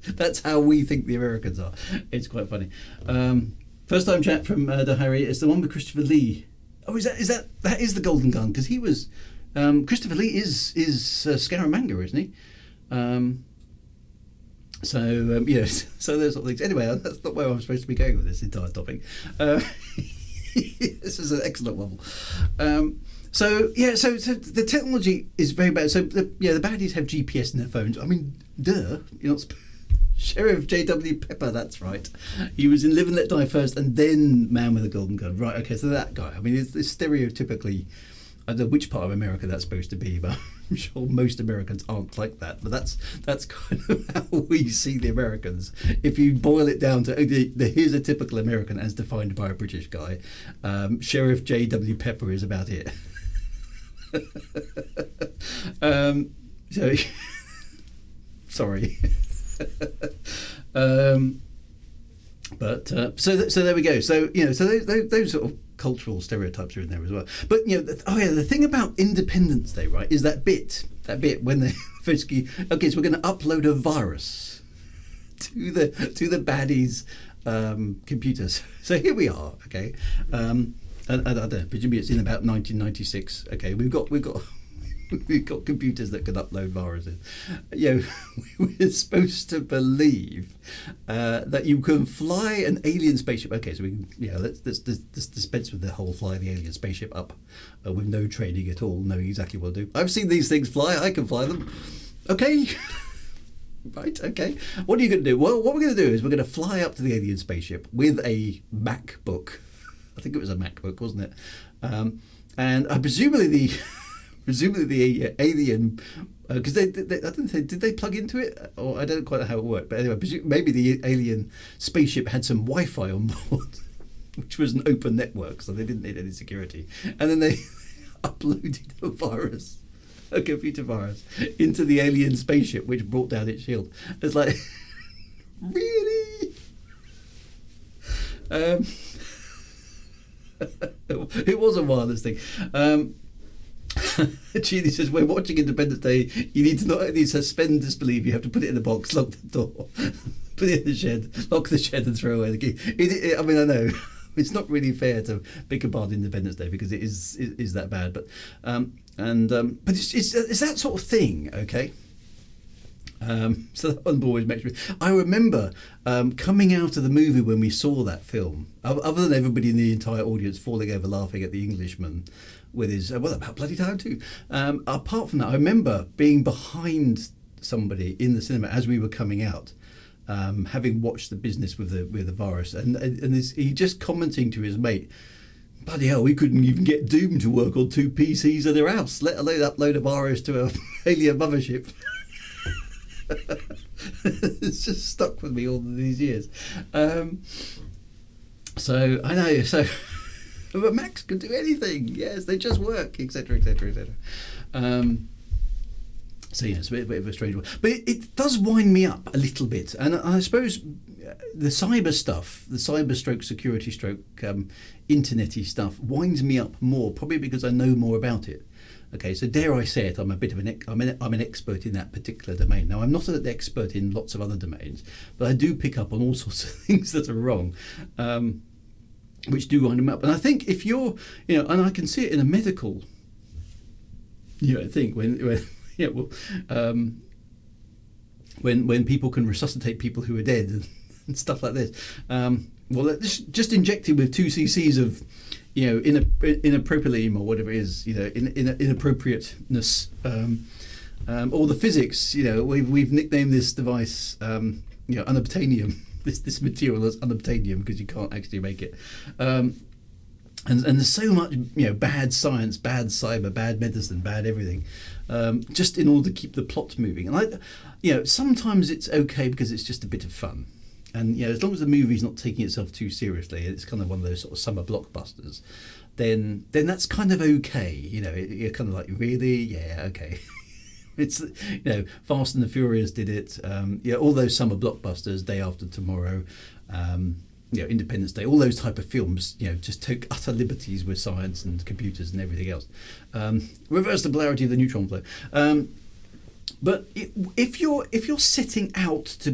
that's how we think the Americans are. It's quite funny. First time chat from Harry. It's the one with Christopher Lee. Oh, is that is the Golden Gun? Because he was Christopher Lee is Scaramanga, isn't he? So those sort of things. Anyway, that's not where I'm supposed to be going with this entire topic. This is an excellent wobble. So the technology is very bad. So the baddies have GPS in their phones. I mean, duh, you're not Sheriff J.W. Pepper, that's right. He was in Live and Let Die first, and then Man with a Golden Gun. Right, okay, so that guy. I mean, it's stereotypically, I don't know which part of America that's supposed to be, but I'm sure most Americans aren't like that. But that's kind of how we see the Americans. If you boil it down to, here's a typical American as defined by a British guy. Sheriff J.W. Pepper is about it. Sorry. So there we go. So so those sort of cultural stereotypes are in there as well. But the thing about Independence Day, right, is that bit when they first okay, so we're going to upload a virus to the baddies' computers. So here we are. Okay. I don't know, presumably it's in about 1996. Okay, we've got computers that can upload viruses. We're supposed to believe that you can fly an alien spaceship. Okay, so we can, let's dispense with the whole fly the alien spaceship up with no training at all, knowing exactly what to do. I've seen these things fly. I can fly them. Okay. Right, okay. What are you going to do? Well, what we're going to do is we're going to fly up to the alien spaceship with a MacBook. I think it was a MacBook, wasn't it? And presumably the alien, because I don't think, did they plug into it? Or I don't quite know how it worked. But anyway, maybe the alien spaceship had some Wi-Fi on board, which was an open network, so they didn't need any security. And then they uploaded a computer virus, into the alien spaceship, which brought down its shield. It's like, really? It was a wireless thing. Julie says, we're watching Independence Day. You need to not only suspend disbelief, you have to put it in a box, lock the door, put it in the shed, lock the shed and throw away the key. I mean, I know it's not really fair to pick apart Independence Day because it is that bad. But but it's that sort of thing, okay? So that one always makes me. I remember coming out of the movie when we saw that film. Other than everybody in the entire audience falling over laughing at the Englishman with his about bloody time too. Apart from that, I remember being behind somebody in the cinema as we were coming out, having watched The Business with the virus, and he just commenting to his mate, bloody hell, we couldn't even get Doom to work on 2 PCs in their house, let alone upload a virus to a alien mothership. It's just stuck with me all these years. So I know. So, but Macs can do anything. Yes, they just work, etc., etc., etc. So yeah, it's a bit of a strange one, but it does wind me up a little bit. And I suppose the cyber stuff, the cyber stroke security stroke internety stuff, winds me up more, probably because I know more about it. Okay, so dare I say it, I'm a bit of I'm an expert in that particular domain. Now, I'm not an expert in lots of other domains, but I do pick up on all sorts of things that are wrong, which do wind them up. And I think if you're, and I can see it in a medical, thing when people can resuscitate people who are dead and stuff like this. Just injected with 2 cc's of inappropriate or whatever it is, inappropriateness, or the physics. We've nicknamed this device, unobtainium. This material as unobtainium because you can't actually make it. And there's so much, bad science, bad cyber, bad medicine, bad everything, just in order to keep the plot moving. And sometimes it's okay because it's just a bit of fun. And as long as the movie's not taking itself too seriously, it's kind of one of those sort of summer blockbusters, then that's kind of okay. You're kind of like, really, yeah, okay. It's Fast and the Furious did it. All those summer blockbusters, Day After Tomorrow, Independence Day, all those type of films, just took utter liberties with science and computers and everything else. Reverse the polarity of the neutron flow. But if you're setting out to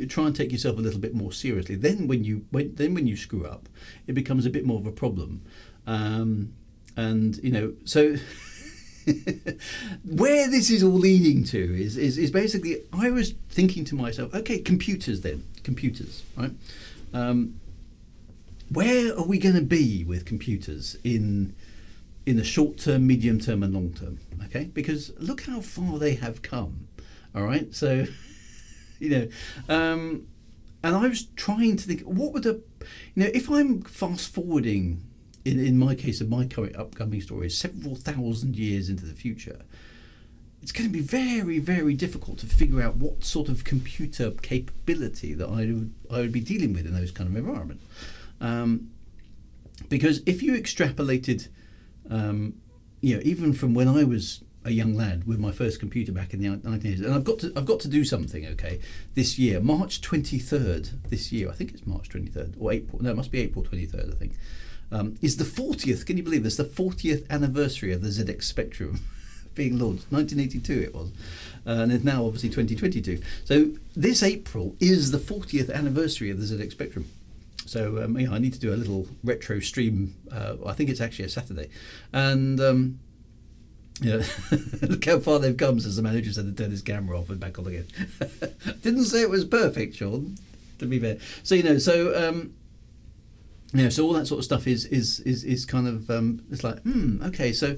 try and take yourself a little bit more seriously, then when you screw up, it becomes a bit more of a problem. So where this is all leading to is basically, I was thinking to myself, okay, computers, right? Where are we going to be with computers in the short term, medium term, and long term? Okay, because look how far they have come. All right, so and I was trying to think, what would if I'm fast forwarding in my case of my current upcoming story several thousand years into the future, it's going to be very, very difficult to figure out what sort of computer capability that I would be dealing with in those kind of environment. Because if you extrapolated, even from when I was a young lad with my first computer back in the 1980s, and I've got to do something, okay, this year, March 23rd this year, I think it's March 23rd, or April, no, it must be April 23rd, I think, is the 40th, can you believe this, the 40th anniversary of the ZX Spectrum being launched. 1982 it was, and it's now obviously 2022. So this April is the 40th anniversary of the ZX Spectrum. So I need to do a little retro stream. I think it's actually a Saturday, and look how far they've come, says the man who just had to turn his camera off and back on again. Didn't say it was perfect, Sean, to be fair. So so all that sort of stuff is kind of it's like okay, so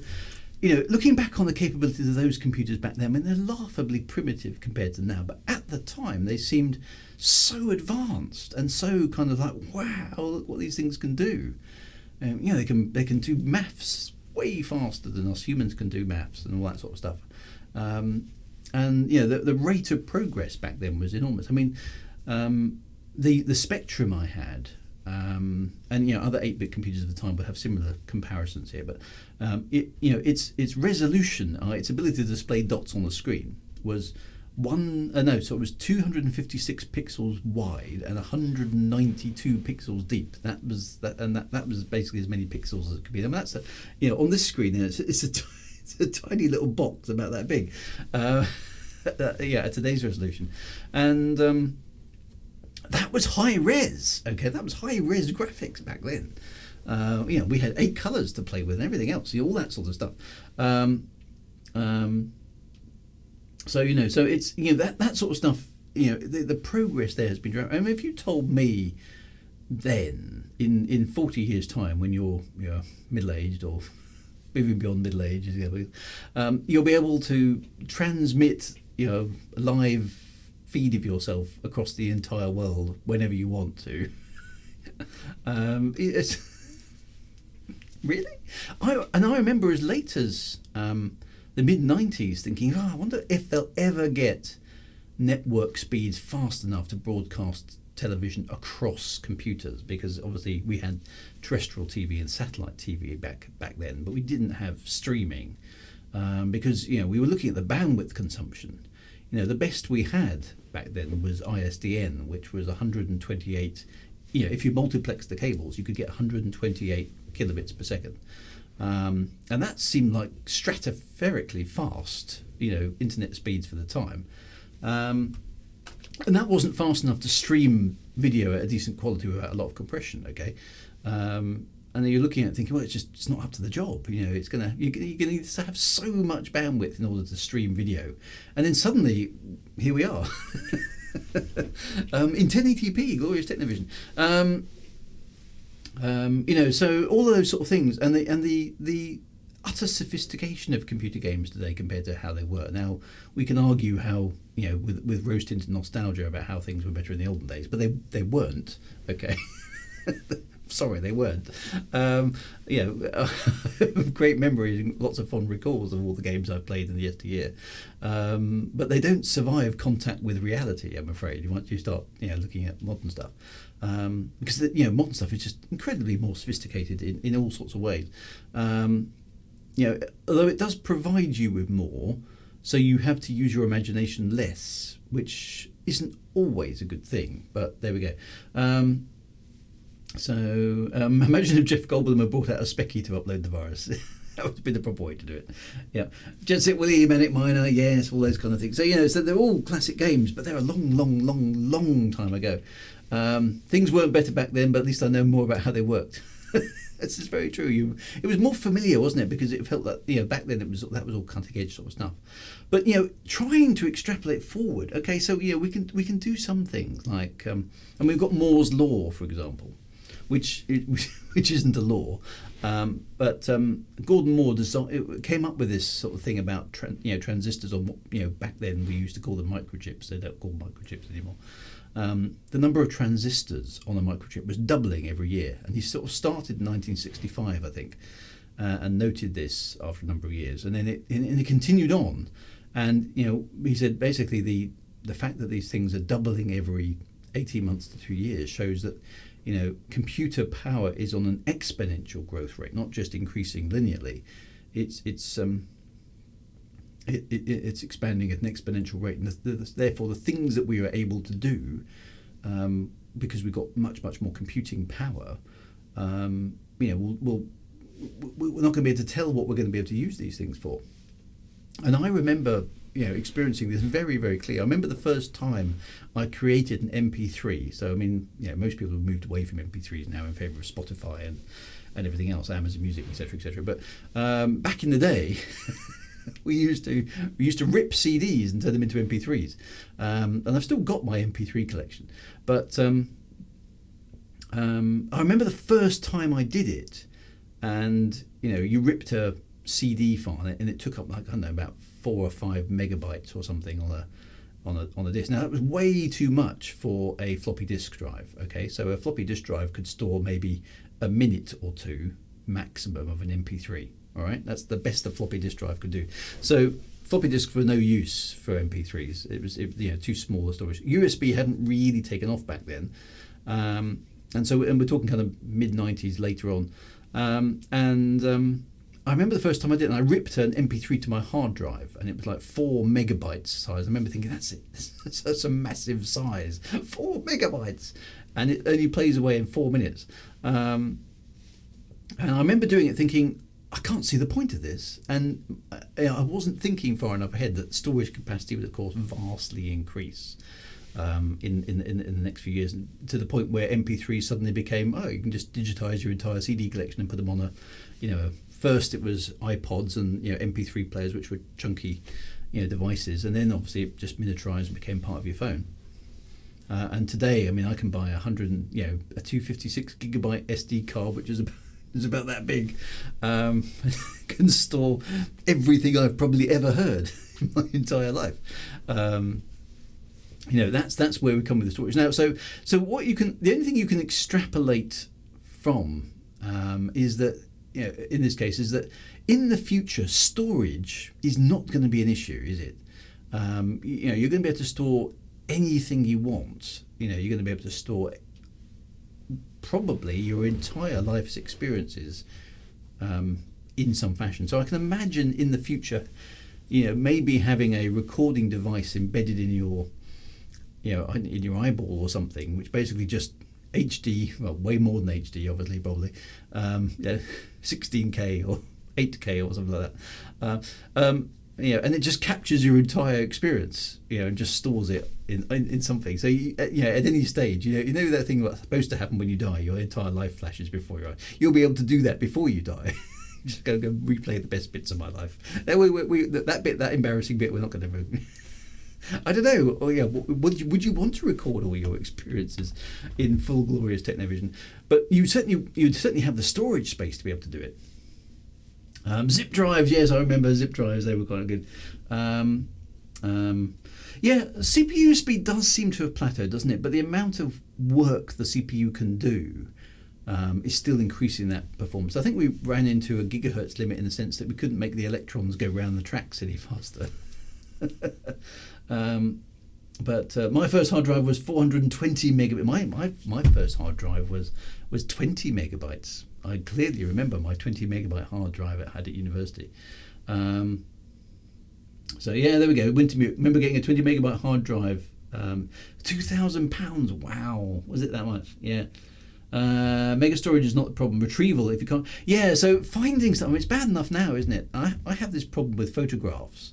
looking back on the capabilities of those computers back then, I mean, they're laughably primitive compared to now, but at the time they seemed so advanced and so kind of like, wow, look what these things can do. They can do maths way faster than us humans can do maths and all that sort of stuff. The rate of progress back then was enormous. I mean, the Spectrum I had, and other 8-bit computers of the time would have similar comparisons here, but its resolution, its ability to display dots on the screen was it was 256 pixels wide and 192 pixels deep. That was basically as many pixels as it could be. I mean, that's on this screen, it's it's a tiny little box about that big. At today's resolution, and that was high res. Okay, that was high res graphics back then. We had 8 colors to play with and everything else, all that sort of stuff. So it's that sort of stuff. The progress there has been. I mean, if you told me then in 40 years' time, when you're middle aged or moving beyond middle age, you'll be able to transmit a live feed of yourself across the entire world whenever you want to. It's really, I remember as late as the mid-90s thinking, I wonder if they'll ever get network speeds fast enough to broadcast television across computers, because obviously we had terrestrial TV and satellite TV back then, but we didn't have streaming, because we were looking at the bandwidth consumption. The best we had back then was ISDN, which was 128. If you multiplex the cables, you could get 128 kilobits per second, and that seemed like stratospherically fast, internet speeds for the time. And that wasn't fast enough to stream video at a decent quality without a lot of compression. Okay, and then you're looking at it thinking, well, it's not up to the job. You're gonna need to have so much bandwidth in order to stream video, and then suddenly here we are in 1080p, glorious Technovision. So all of those sort of things, and the utter sophistication of computer games today compared to how they were. Now, we can argue how, with rose-tinted nostalgia about how things were better in the olden days, but they weren't, okay? Sorry, they weren't. Great memories and lots of fond recalls of all the games I've played in the yesteryear. But they don't survive contact with reality, I'm afraid, once you start looking at modern stuff. Because modern stuff is just incredibly more sophisticated in all sorts of ways. Although it does provide you with more, so you have to use your imagination less, which isn't always a good thing, but there we go. Imagine if Jeff Goldblum had brought out a specky to upload the virus. That would have been the proper way to do it. Yeah, Jet Set Willy, Manic Miner, yes, all those kind of things. So so they're all classic games, but they're a long time ago. Things weren't better back then, but at least I know more about how they worked. This is very true. It was more familiar, wasn't it? Because it felt that back then that was all cutting edge sort of stuff. But trying to extrapolate forward. Okay, so we can do some things like, and we've got Moore's law, for example, which isn't a law, but Gordon Moore came up with this sort of thing about transistors on what back then we used to call them microchips. They don't call microchips anymore. The number of transistors on a microchip was doubling every year, and he sort of started in 1965, I think, and noted this after a number of years, and then it continued on, and he said basically the fact that these things are doubling every 18 months to 2 years shows that computer power is on an exponential growth rate, not just increasing linearly. It's expanding at an exponential rate, and therefore the things that we are able to do, because we've got much more computing power, we're not going to be able to tell what we're going to be able to use these things for. And I remember experiencing this very, very clear. I remember the first time I created an MP3. So I mean, most people have moved away from MP3s now in favour of Spotify and everything else, Amazon Music, etc., etc. But back in the day. We used to rip CDs and turn them into MP3s, and I've still got my MP3 collection. But I remember the first time I did it, and you ripped a CD file and it took up about 4 or 5 megabytes or something on a disk. Now that was way too much for a floppy disk drive. Okay, so a floppy disk drive could store maybe a minute or two maximum of an MP3. All right, that's the best a floppy disk drive could do. So floppy disks were no use for MP3s. It was too small a storage. USB hadn't really taken off back then, and we're talking kind of mid-90s later on. I remember the first time I did it, and I ripped an MP3 to my hard drive, and it was like 4 megabytes size. I remember thinking, that's it. That's a massive size, 4 megabytes, and it only plays away in 4 minutes. And I remember doing it thinking, I can't see the point of this, and I wasn't thinking far enough ahead that storage capacity would, of course, vastly increase in the next few years, to the point where MP3 suddenly became, you can just digitize your entire CD collection and put them on first it was iPods and MP3 players, which were chunky devices, and then obviously it just miniaturized and became part of your phone. And today, I mean, I can buy a 256 gigabyte SD card, which is about that big, can store everything I've probably ever heard in my entire life. That's where we come with the storage now. So what the only thing you can extrapolate from is that, in this case, is that in the future storage is not going to be an issue, is it? You're going to be able to store anything you want. You're going to be able to store probably your entire life's experiences in some fashion. So I can imagine in the future, maybe having a recording device embedded in your in your eyeball or something, which basically just HD, well, way more than HD, obviously, probably 16K or 8K or something like that. And it just captures your entire experience, and just stores it in something. So at any stage, that thing that's supposed to happen when you die, your entire life flashes before your eyes. You'll be able to do that before you die. Just go replay the best bits of my life. That embarrassing bit, we're not going to. I don't know. Would you want to record all your experiences in full glorious Technovision? But you'd certainly have the storage space to be able to do it. Zip drives, yes, I remember zip drives. They were quite good. CPU speed does seem to have plateaued, doesn't it? But the amount of work the CPU can do is still increasing that performance. I think we ran into a gigahertz limit in the sense that we couldn't make the electrons go round the tracks any faster. But my first hard drive was 420 megabytes. My first hard drive was 20 megabytes. I clearly remember my 20 megabyte hard drive I had at university. So yeah, there we go. Remember getting a 20 megabyte hard drive, £2,000. Wow, was it that much? Yeah. Mega storage is not the problem. Retrieval, if you can't. Yeah. So finding stuff. I mean, it's bad enough now, isn't it? I have this problem with photographs.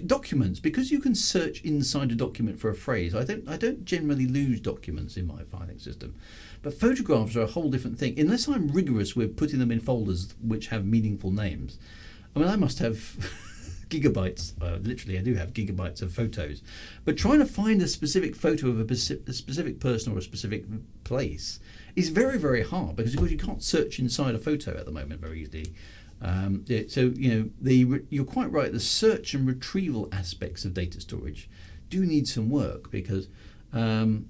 Documents, because you can search inside a document for a phrase. I don't generally lose documents in my filing system, but photographs are a whole different thing. Unless I'm rigorous with putting them in folders which have meaningful names. I mean, I must have gigabytes. Literally, I do have gigabytes of photos. But trying to find a specific photo of a specific person or a specific place is very, very hard because you can't search inside a photo at the moment very easily. You're quite right. The search and retrieval aspects of data storage do need some work because, so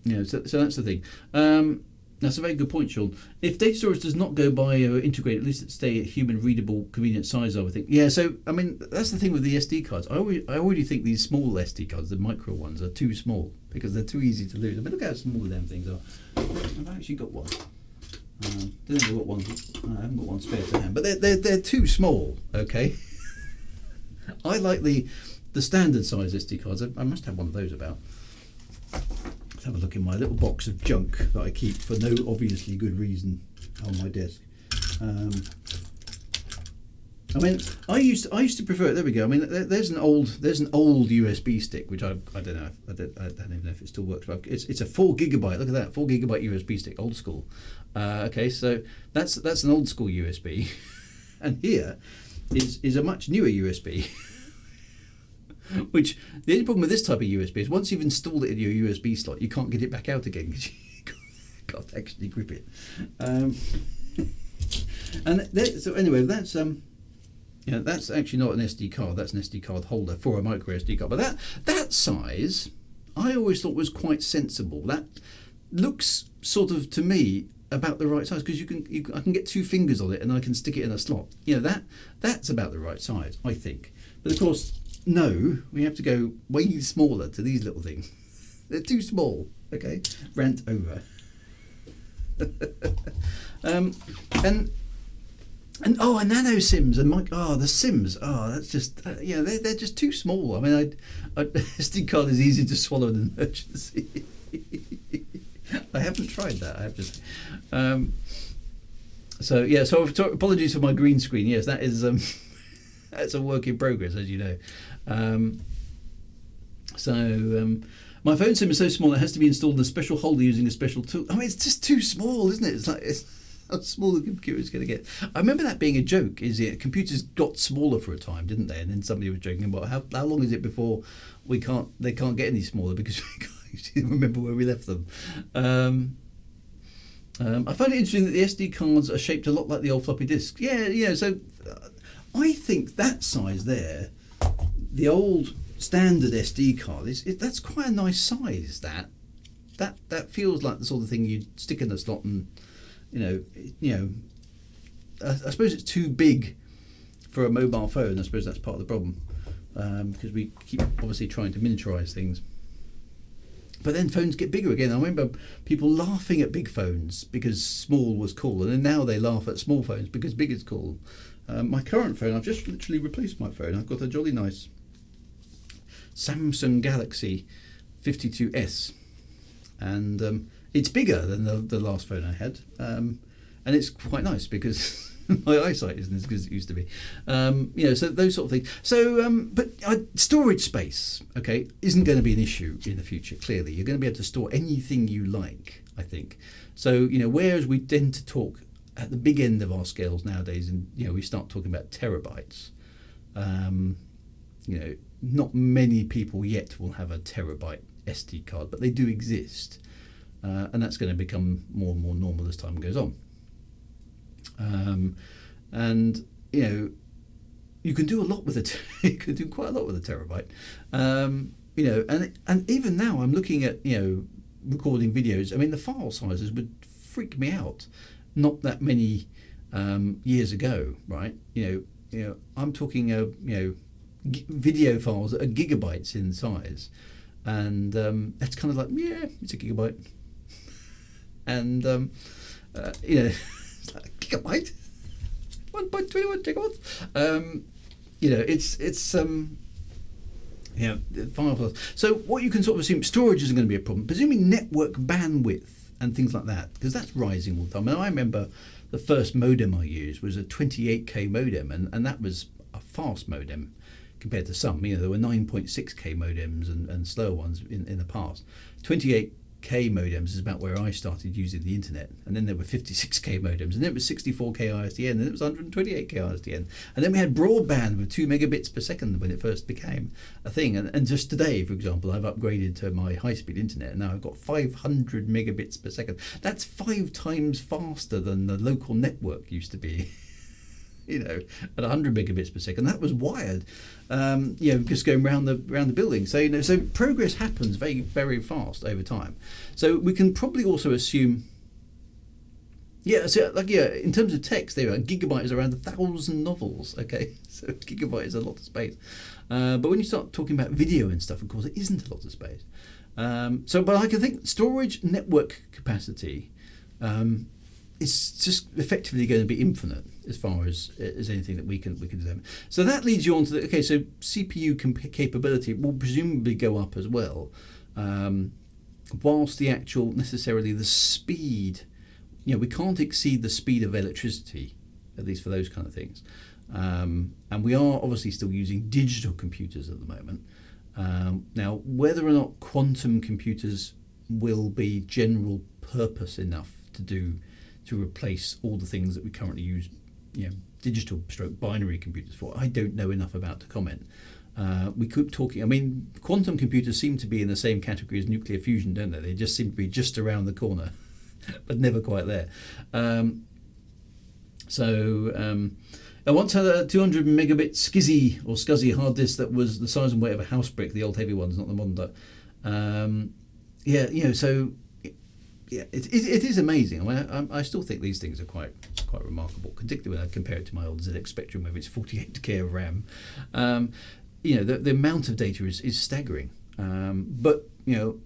that's the thing. That's a very good point, Sean. If data storage does not go by or integrate, at least it stay at human readable, convenient size, I would think. Yeah. So I mean, that's the thing with the SD cards. I already think these small SD cards, the micro ones, are too small because they're too easy to lose. I mean, look how small the damn things are. I've actually got one. I haven't got one spare to hand, but they're too small. Okay. I like the standard size SD cards. I must have one of those about. Let's have a look in my little box of junk that I keep for no obviously good reason on my desk. I mean, I used to prefer it. There we go. I mean, there's an old USB stick which I don't know. I don't even know if it still works. But it's a 4 gigabyte. Look at that, 4 gigabyte USB stick, old school. Okay, so that's an old school USB, and here is a much newer USB. Which the only problem with this type of USB is once you've installed it in your USB slot, you can't get it back out again because you can't actually grip it. So anyway, that's that's actually not an SD card. That's an SD card holder for a micro SD card. But that size, I always thought was quite sensible. That looks sort of to me about the right size because I can get 2 fingers on it and I can stick it in a slot. That's about the right size, I think. But of course, no, we have to go way smaller to these little things. They're too small. Okay, rant over. And nano sims and the sims. That's just they're just too small. I mean, SD card is easy to swallow in an emergency. I haven't tried that. I have to say. So yeah, so apologies for my green screen. Yes, that is that's a work in progress, as you know. My phone sim is so small it has to be installed in a special holder using a special tool. I mean, it's just too small, isn't it? It's like how small the computer is going to get. I remember that being a joke. Computers got smaller for a time, didn't they? And then somebody was joking about how long is it before they can't get any smaller because we can't remember where we left them. I find it interesting that the SD cards are shaped a lot like the old floppy disks. Yeah. So I think that size there, the old standard SD card that's quite a nice size. That feels like the sort of thing you'd stick in the slot, and I suppose it's too big for a mobile phone. I suppose that's part of the problem, because we keep obviously trying to miniaturize things. But then phones get bigger again. I remember people laughing at big phones because small was cool, and then now they laugh at small phones because big is cool. My current phone, I've just literally replaced my phone. I've got a jolly nice Samsung Galaxy 52s, and it's bigger than the last phone I had, and it's quite nice because my eyesight isn't as good as it used to be. So those sort of things. So, but storage space, okay, isn't going to be an issue in the future. Clearly, you're going to be able to store anything you like, I think. So, whereas we tend to talk at the big end of our scales nowadays, and we start talking about terabytes. Not many people yet will have a terabyte SD card, but they do exist, and that's going to become more and more normal as time goes on. And you can do a lot with it. You can do quite a lot with a terabyte. And even now I'm looking at recording videos. I mean, the file sizes would freak me out. Not that many years ago, right? I'm talking video files that are gigabytes in size, and that's kind of like, it's a gigabyte, and it's like a gigabyte, 1.21 gigawatts. File files. So what you can sort of assume, storage isn't going to be a problem. Presuming network bandwidth and things like that, because that's rising all the time. And I remember the first modem I used was a 28k modem, and that was a fast modem compared to some. There were 9.6k modems and slower ones in the past. 28k modems is about where I started using the internet, and then there were 56k modems, and then it was 64k ISDN, and then it was 128k ISDN, and then we had broadband with 2 megabits per second when it first became a thing. And just today, for example, I've upgraded to my high-speed internet, and now I've got 500 megabits per second. That's 5 times faster than the local network used to be. At 100 megabits per second. That was wired, just going around the building. So so progress happens very, very fast over time. So we can probably also assume, in terms of text, a gigabyte is around 1,000 novels. Okay, so a gigabyte is a lot of space. But when you start talking about video and stuff, of course, it isn't a lot of space. But I can think storage network capacity. It's just effectively going to be infinite as far as anything that we can determine. So that leads you on to so CPU capability will presumably go up as well, whilst the speed, we can't exceed the speed of electricity, at least for those kind of things. And we are obviously still using digital computers at the moment. Now, whether or not quantum computers will be general purpose enough to replace all the things that we currently use, digital stroke binary computers for, I don't know enough about to comment. We could talk. I mean, quantum computers seem to be in the same category as nuclear fusion, don't they? They just seem to be just around the corner, but never quite there. I once had a 200 megabit SCSI hard disk that was the size and weight of a house brick, the old heavy ones, not the modern type. It is amazing. I mean, I still think these things are quite remarkable, particularly when I compare it to my old ZX Spectrum with its 48k of RAM. The amount of data is staggering. But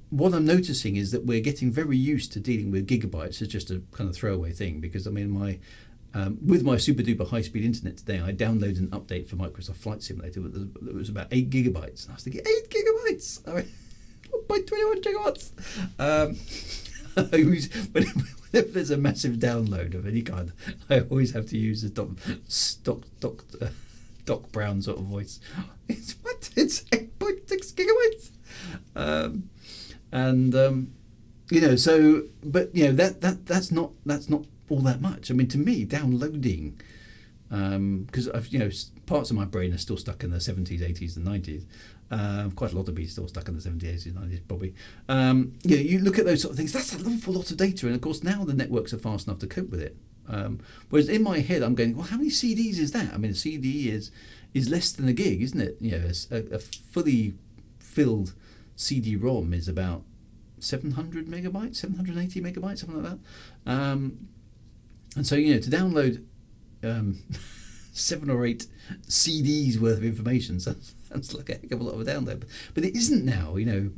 what I'm noticing is that we're getting very used to dealing with gigabytes as just a kind of throwaway thing. Because I mean, with my super duper high speed internet today, I downloaded an update for Microsoft Flight Simulator that was about 8 gigabytes. And I was thinking, 8 gigabytes. I mean, 1.21 gigawatts. Whenever there's a massive download of any kind, I always have to use the Doc Brown sort of voice. It's 8.6 gigabytes. So, but that's not all that much. I mean, to me, downloading, because parts of my brain are still stuck in the 70s, 80s, and 90s. Quite a lot of me still stuck in the 70s, 80s, 90s, probably. You look at those sort of things. That's an awful lot of data, and of course now the networks are fast enough to cope with it. Whereas in my head, I'm going, well, how many CDs is that? I mean, a CD is less than a gig, isn't it? A fully filled CD-ROM is about 700 megabytes, 780 megabytes, something like that. And so, to download 7 or 8 CDs worth of information sounds like a heck of a lot of a download. But it isn't now. A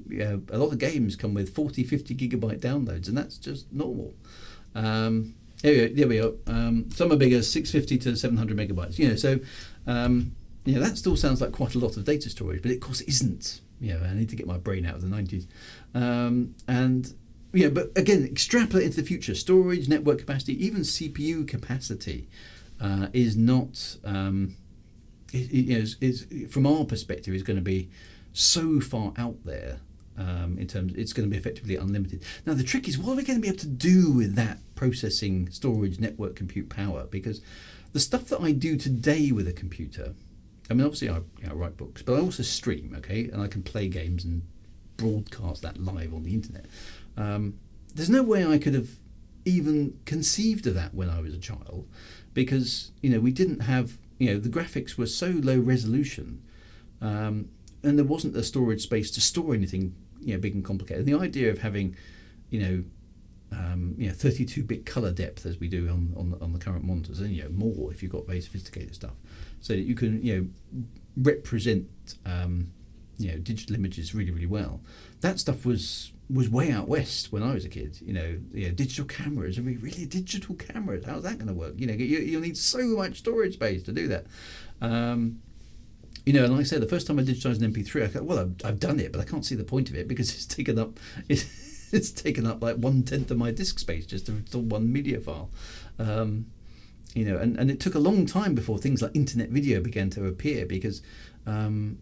lot of games come with 40, 50 gigabyte downloads, and that's just normal. There we go. Some are bigger, 650 to 700 megabytes. That still sounds like quite a lot of data storage, but of course it isn't. I need to get my brain out of the 90s. But again, extrapolate into the future. Storage, network capacity, even CPU capacity is not, is from our perspective, is going to be so far out there in terms, it's going to be effectively unlimited. Now, the trick is, what are we going to be able to do with that processing, storage, network, compute power? Because the stuff that I do today with a computer, I mean, obviously I write books, but I also stream, okay? And I can play games and broadcast that live on the internet. There's no way I could have even conceived of that when I was a child, because, we didn't have, the graphics were so low resolution, and there wasn't the storage space to store anything, big and complicated. And the idea of having, 32-bit color depth as we do on the current monitors, and more if you've got very sophisticated stuff, so that you can represent digital images really, really well. That stuff was way out west when I was a kid. Digital cameras, really digital cameras. How's that going to work? You'll need so much storage space to do that. And like I said, the first time I digitized an MP3, I thought, well, I've done it, but I can't see the point of it because it's taken up like 1/10 of my disk space just to install one media file. And it took a long time before things like internet video began to appear because, the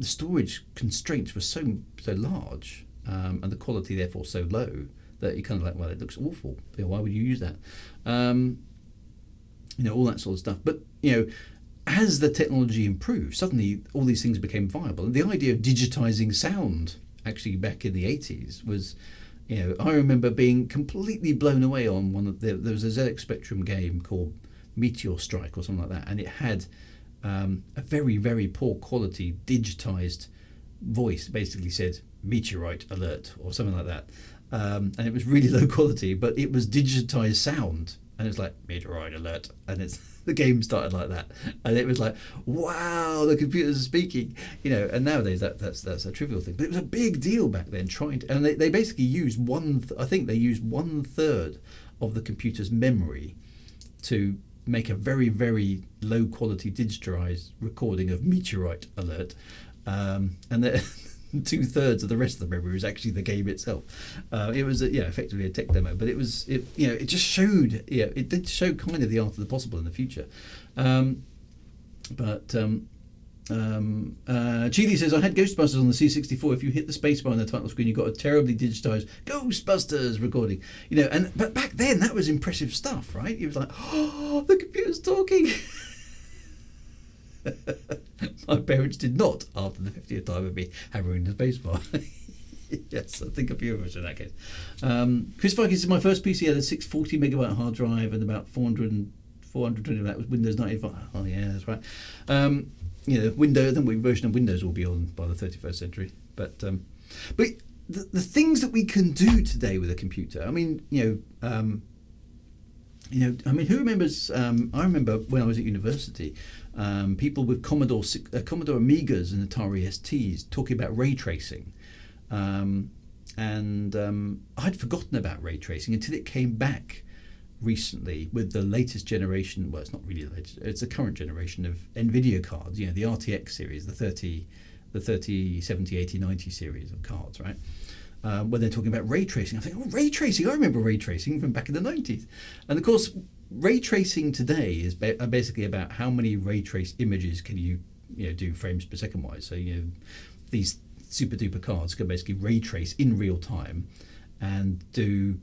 storage constraints were so large, and the quality therefore so low that you're kind of like, well, it looks awful. Why would you use that? All that sort of stuff. But, as the technology improved, suddenly all these things became viable. And the idea of digitizing sound, actually back in the 80s, was, I remember being completely blown away on there was a ZX Spectrum game called Meteor Strike or something like that, and it had a very, very poor quality digitized voice. Basically said meteorite alert or something like that, and it was really low quality, but it was digitized sound, and it's like meteorite alert, and the game started like that, and it was like, wow, the computers are speaking, and nowadays that's a trivial thing, but it was a big deal back then and they basically used they used 1/3 of the computer's memory to make a very, very low quality digitized recording of meteorite alert, and then 2/3 of the rest of the memory was actually the game itself. It was effectively a tech demo, but it just showed, it did show kind of the art of the possible in the future. Chidi says, I had Ghostbusters on the C64. If you hit the spacebar on the title screen, you got a terribly digitized Ghostbusters recording. But back then that was impressive stuff, right? It was like, oh, the computer's talking. My parents did not, after the 50th time of me hammering the spacebar. Yes, I think a few of us in that case. Chris Vikings said, my first PC had a 640 megabyte hard drive and about 420 of that was Windows 95. Oh yeah, that's right. Windows, I think what version of Windows will be on by the 31st century. But the things that we can do today with a computer, who remembers? I remember when I was at university, people with Commodore Amigas and Atari STs talking about ray tracing, and I'd forgotten about ray tracing until it came back recently with the latest generation. Well, it's not really the latest, it's the current generation of NVIDIA cards, the RTX series, the 30, 70, 80, 90 series of cards, right? when they're talking about ray tracing. I think, oh, ray tracing, I remember ray tracing from back in the 90s. And of course, ray tracing today is basically about how many ray trace images can you do frames per second wise. So these super duper cards can basically ray trace in real time and do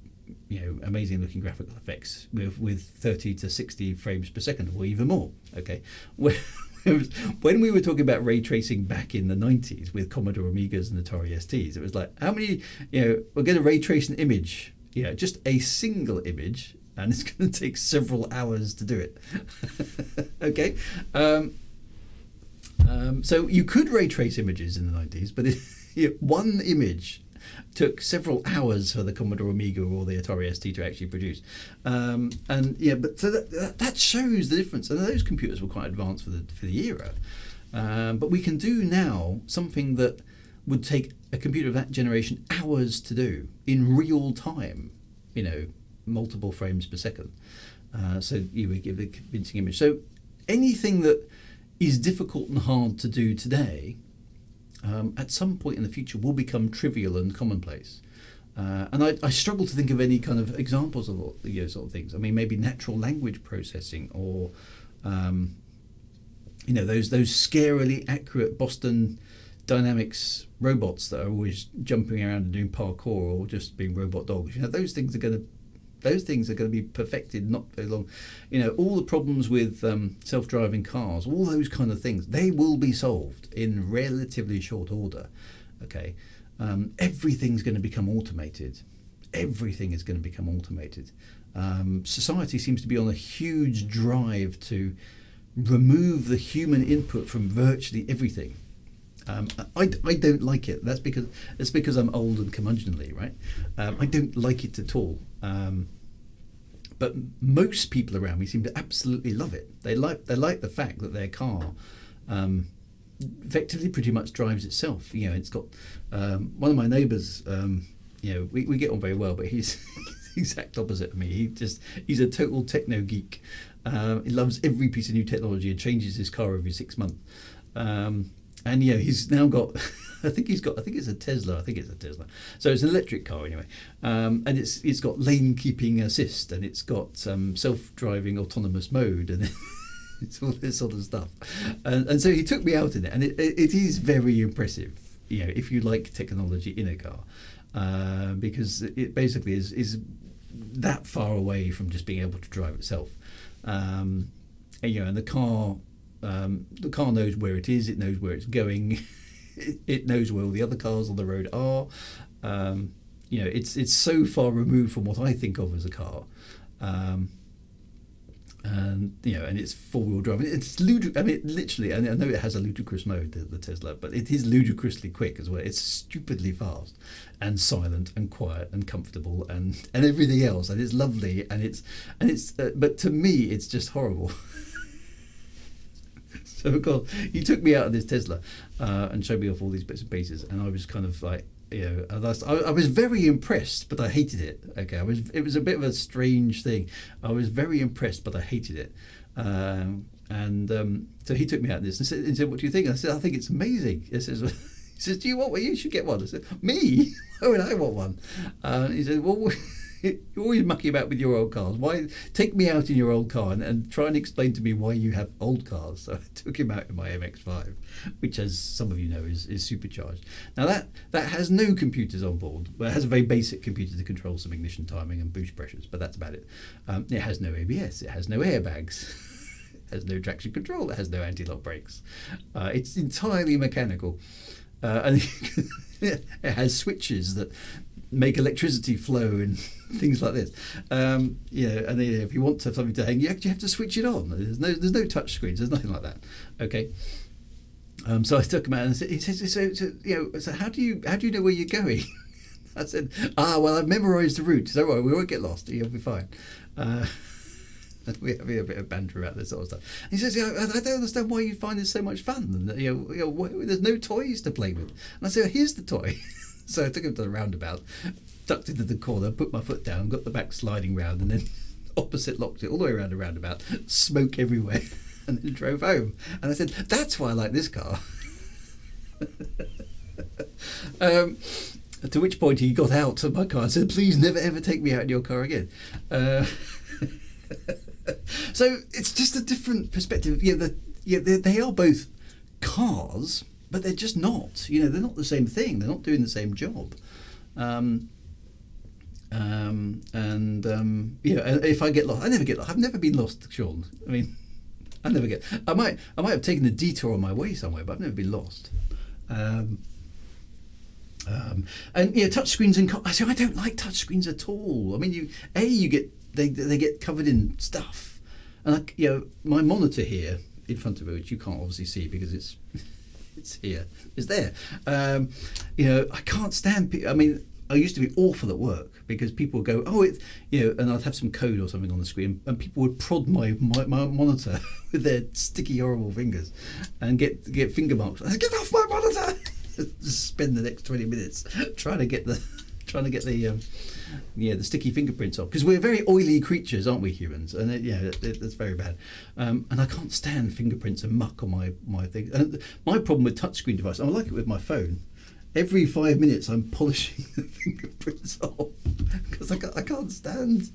amazing looking graphical effects with 30 to 60 frames per second or even more. Okay. When we were talking about ray tracing back in the 90s with Commodore Amigas and Atari STs, it was like, how many, we're going to ray trace an image, just a single image, and it's going to take several hours to do it. Okay. So you could ray trace images in the 90s, but one image took several hours for the Commodore Amiga or the Atari ST to actually produce. But so that shows the difference. And those computers were quite advanced for the era. But we can do now something that would take a computer of that generation hours to do in real time, multiple frames per second. So you would give a convincing image. So anything that is difficult and hard to do today, at some point in the future will become trivial and commonplace. And I struggle to think of any kind of examples of sort of things. I mean, maybe natural language processing or those scarily accurate Boston Dynamics robots that are always jumping around and doing parkour or just being robot dogs. Those things are going to be perfected not very long. All the problems with self-driving cars, all those kind of things, they will be solved in relatively short order. Okay, everything's going to become automated. Everything is going to become automated. Society seems to be on a huge drive to remove the human input from virtually everything. I don't like it. That's because I'm old and curmudgeonly, right? I don't like it at all. But most people around me seem to absolutely love it. They like the fact that their car effectively pretty much drives itself. It's got one of my neighbours. We get on very well, but he's the exact opposite of me. He's a total techno geek. He loves every piece of new technology and changes his car every 6 months. And he's now got, I think it's a Tesla. So it's an electric car anyway, and it's got lane keeping assist, and it's got self-driving autonomous mode, and it's all this sort of stuff. And so he took me out in it, and it is very impressive. If you like technology in a car, because it basically is that far away from just being able to drive itself, and the car knows where it is, it knows where it's going, it knows where all the other cars on the road are. It's so far removed from what I think of as a car. And it's four-wheel drive. It's literally, and I know it has a ludicrous mode, the Tesla, but it is ludicrously quick as well. It's stupidly fast and silent and quiet and comfortable and everything else, and it's lovely but to me it's just horrible. So of course he took me out of this Tesla and showed me off all these bits and pieces, and I was kind of like, I was very impressed, but I hated it. Okay, it was a bit of a strange thing. I was very impressed, but I hated it. So he took me out of this and said, "What do you think?" I said, "I think it's amazing." He says, "Do you want one? You should get one." I said, "Me? Why would I want one?" He said, "Well, you're always mucking about with your old cars. Why take me out in your old car and try and explain to me why you have old cars?" So I took him out in my MX-5, which, as some of you know, is supercharged. Now that has no computers on board. Well, it has a very basic computer to control some ignition timing and boost pressures, but that's about it. It has no ABS. It has no airbags. It has no traction control. It has no anti-lock brakes. It's entirely mechanical, and it has switches that make electricity flow and things like this. And then if you want to have something to hang, you actually have to switch it on. There's no touch screens. There's nothing like that. Okay. So I took him out and he says, so how do you know where you're going? I said, well, I've memorised the route. Don't worry, we won't get lost. You'll be fine. We have a bit of banter about this sort of stuff. And he says, I don't understand why you find this so much fun. And there's no toys to play with. And I said, here's the toy. So I took him to the roundabout, ducked into the corner, put my foot down, got the back sliding round, and then opposite locked it all the way around the roundabout, smoke everywhere, and then drove home. And I said, that's why I like this car. To which point he got out of my car and said, "Please never ever take me out in your car again." So it's just a different perspective. They are both cars, but they're just not. They're not the same thing. They're not doing the same job. If I get lost, I never get lost. I've never been lost, Sean. I mean, I never get. I might have taken a detour on my way somewhere, but I've never been lost. Touchscreens and I don't like touchscreens at all. I mean, they get covered in stuff, and my monitor here in front of me, which you can't obviously see because it's here, it's there. I can't stand. I mean, I used to be awful at work because people would go, and I'd have some code or something on the screen, and people would prod my monitor with their sticky, horrible fingers, and get finger marks. I said, "Get off my monitor!" Just spend the next 20 minutes trying to get the sticky fingerprints off, because we're very oily creatures, aren't we, humans? And that's very bad. And I can't stand fingerprints and muck on my thing. And my problem with touchscreen devices, I like it with my phone. Every 5 minutes, I'm polishing the fingerprints off because I can't stand.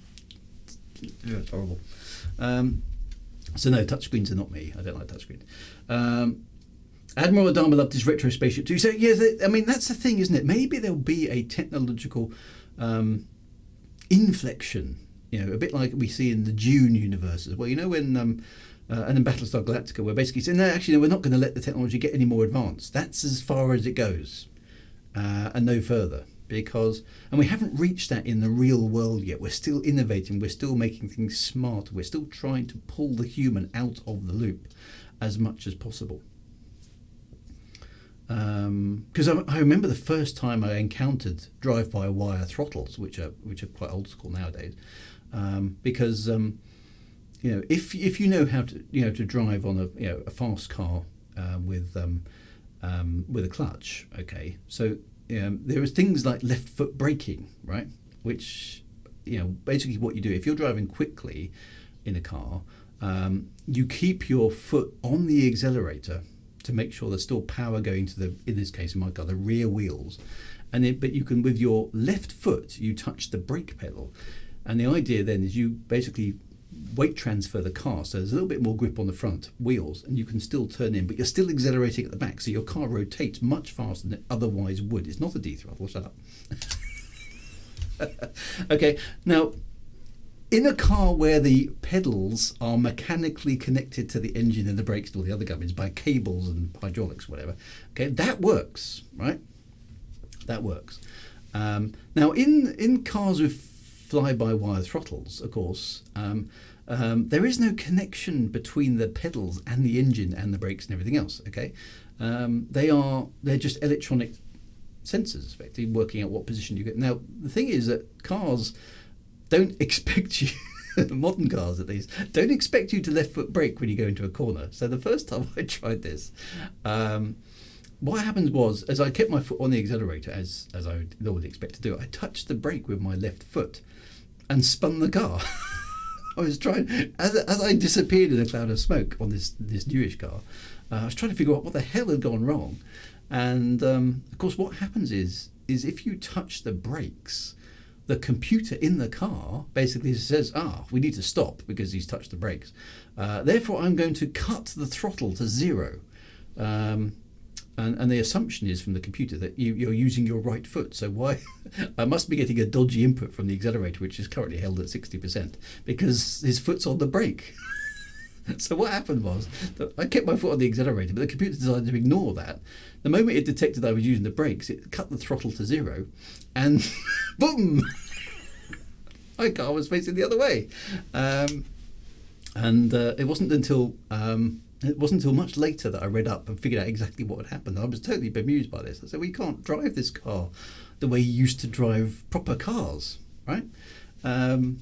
It's horrible. So no, touchscreens are not me. I don't like touchscreens. Admiral Adama loved his retro spaceship too. So that's the thing, isn't it? Maybe there'll be a technological inflection, a bit like we see in the Dune universes. Well, when and in Battlestar Galactica, we're basically saying, no, we're not going to let the technology get any more advanced. That's as far as it goes, and no further. And we haven't reached that in the real world yet. We're still innovating. We're still making things smarter. We're still trying to pull the human out of the loop as much as possible. Because I remember the first time I encountered drive-by-wire throttles, which are quite old school nowadays. Because if you know how to drive on a fast car with a clutch, okay. So there are things like left foot braking, right? Which basically what you do if you're driving quickly in a car, you keep your foot on the accelerator to make sure there's still power going to in this case in my car, the rear wheels, but you can, with your left foot, you touch the brake pedal, and the idea then is you basically weight transfer the car, so there's a little bit more grip on the front wheels, and you can still turn in, but you're still accelerating at the back, so your car rotates much faster than it otherwise would. It's not a de-throttle. Shut up. Okay, now, in a car where the pedals are mechanically connected to the engine and the brakes and all the other gubbins by cables and hydraulics, whatever, okay, that works, right? That works. Now, in cars with fly-by-wire throttles, of course, there is no connection between the pedals and the engine and the brakes and everything else, okay? They're just electronic sensors, effectively, working out what position you get. Now, the thing is that cars don't expect you, modern cars at least, don't expect you to left foot brake when you go into a corner. So the first time I tried this, what happened was, as I kept my foot on the accelerator, as I would normally expect to do, I touched the brake with my left foot and spun the car. I was trying, as I disappeared in a cloud of smoke on this newish car, I was trying to figure out what the hell had gone wrong. And of course what happens is if you touch the brakes, the computer in the car basically says, we need to stop because he's touched the brakes. Therefore, I'm going to cut the throttle to 0. And the assumption is from the computer that you're using your right foot. So why? I must be getting a dodgy input from the accelerator, which is currently held at 60%, because his foot's on the brake. So what happened was that I kept my foot on the accelerator, but the computer decided to ignore that. The moment it detected I was using the brakes, it cut the throttle to 0, and boom! My car was facing the other way. It wasn't until much later that I read up and figured out exactly what had happened. I was totally bemused by this. I said, "We can't drive this car the way you used to drive proper cars, right?" And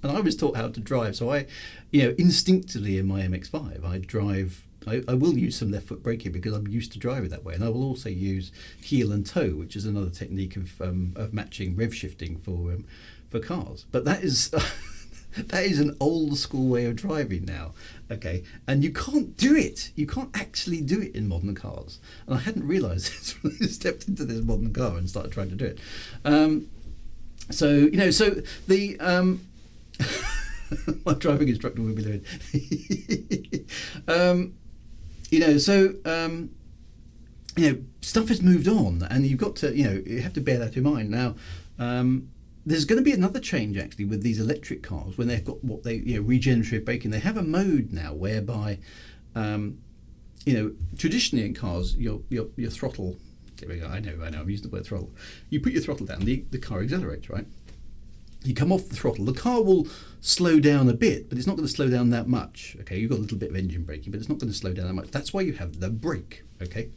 I was taught how to drive, so I, instinctively in my MX-5, I will use some left foot braking because I'm used to driving that way, and I will also use heel and toe, which is another technique of matching rev shifting for cars. But that is That is an old school way of driving now, okay? And you can't do it. You can't actually do it in modern cars. And I hadn't realised this when I stepped into this modern car and started trying to do it. So the my driving instructor will be doing. Stuff has moved on, and you've got to, you have to bear that in mind now. There's going to be another change actually with these electric cars when they've got what they regenerative braking. They have a mode now whereby, traditionally in cars, your throttle. There we go. I know. I'm using the word throttle. You put your throttle down, the car accelerates, right? You come off the throttle, the car will slow down a bit, but it's not going to slow down that much. Okay, you've got a little bit of engine braking, but it's not going to slow down that much. That's why you have the brake. Okay.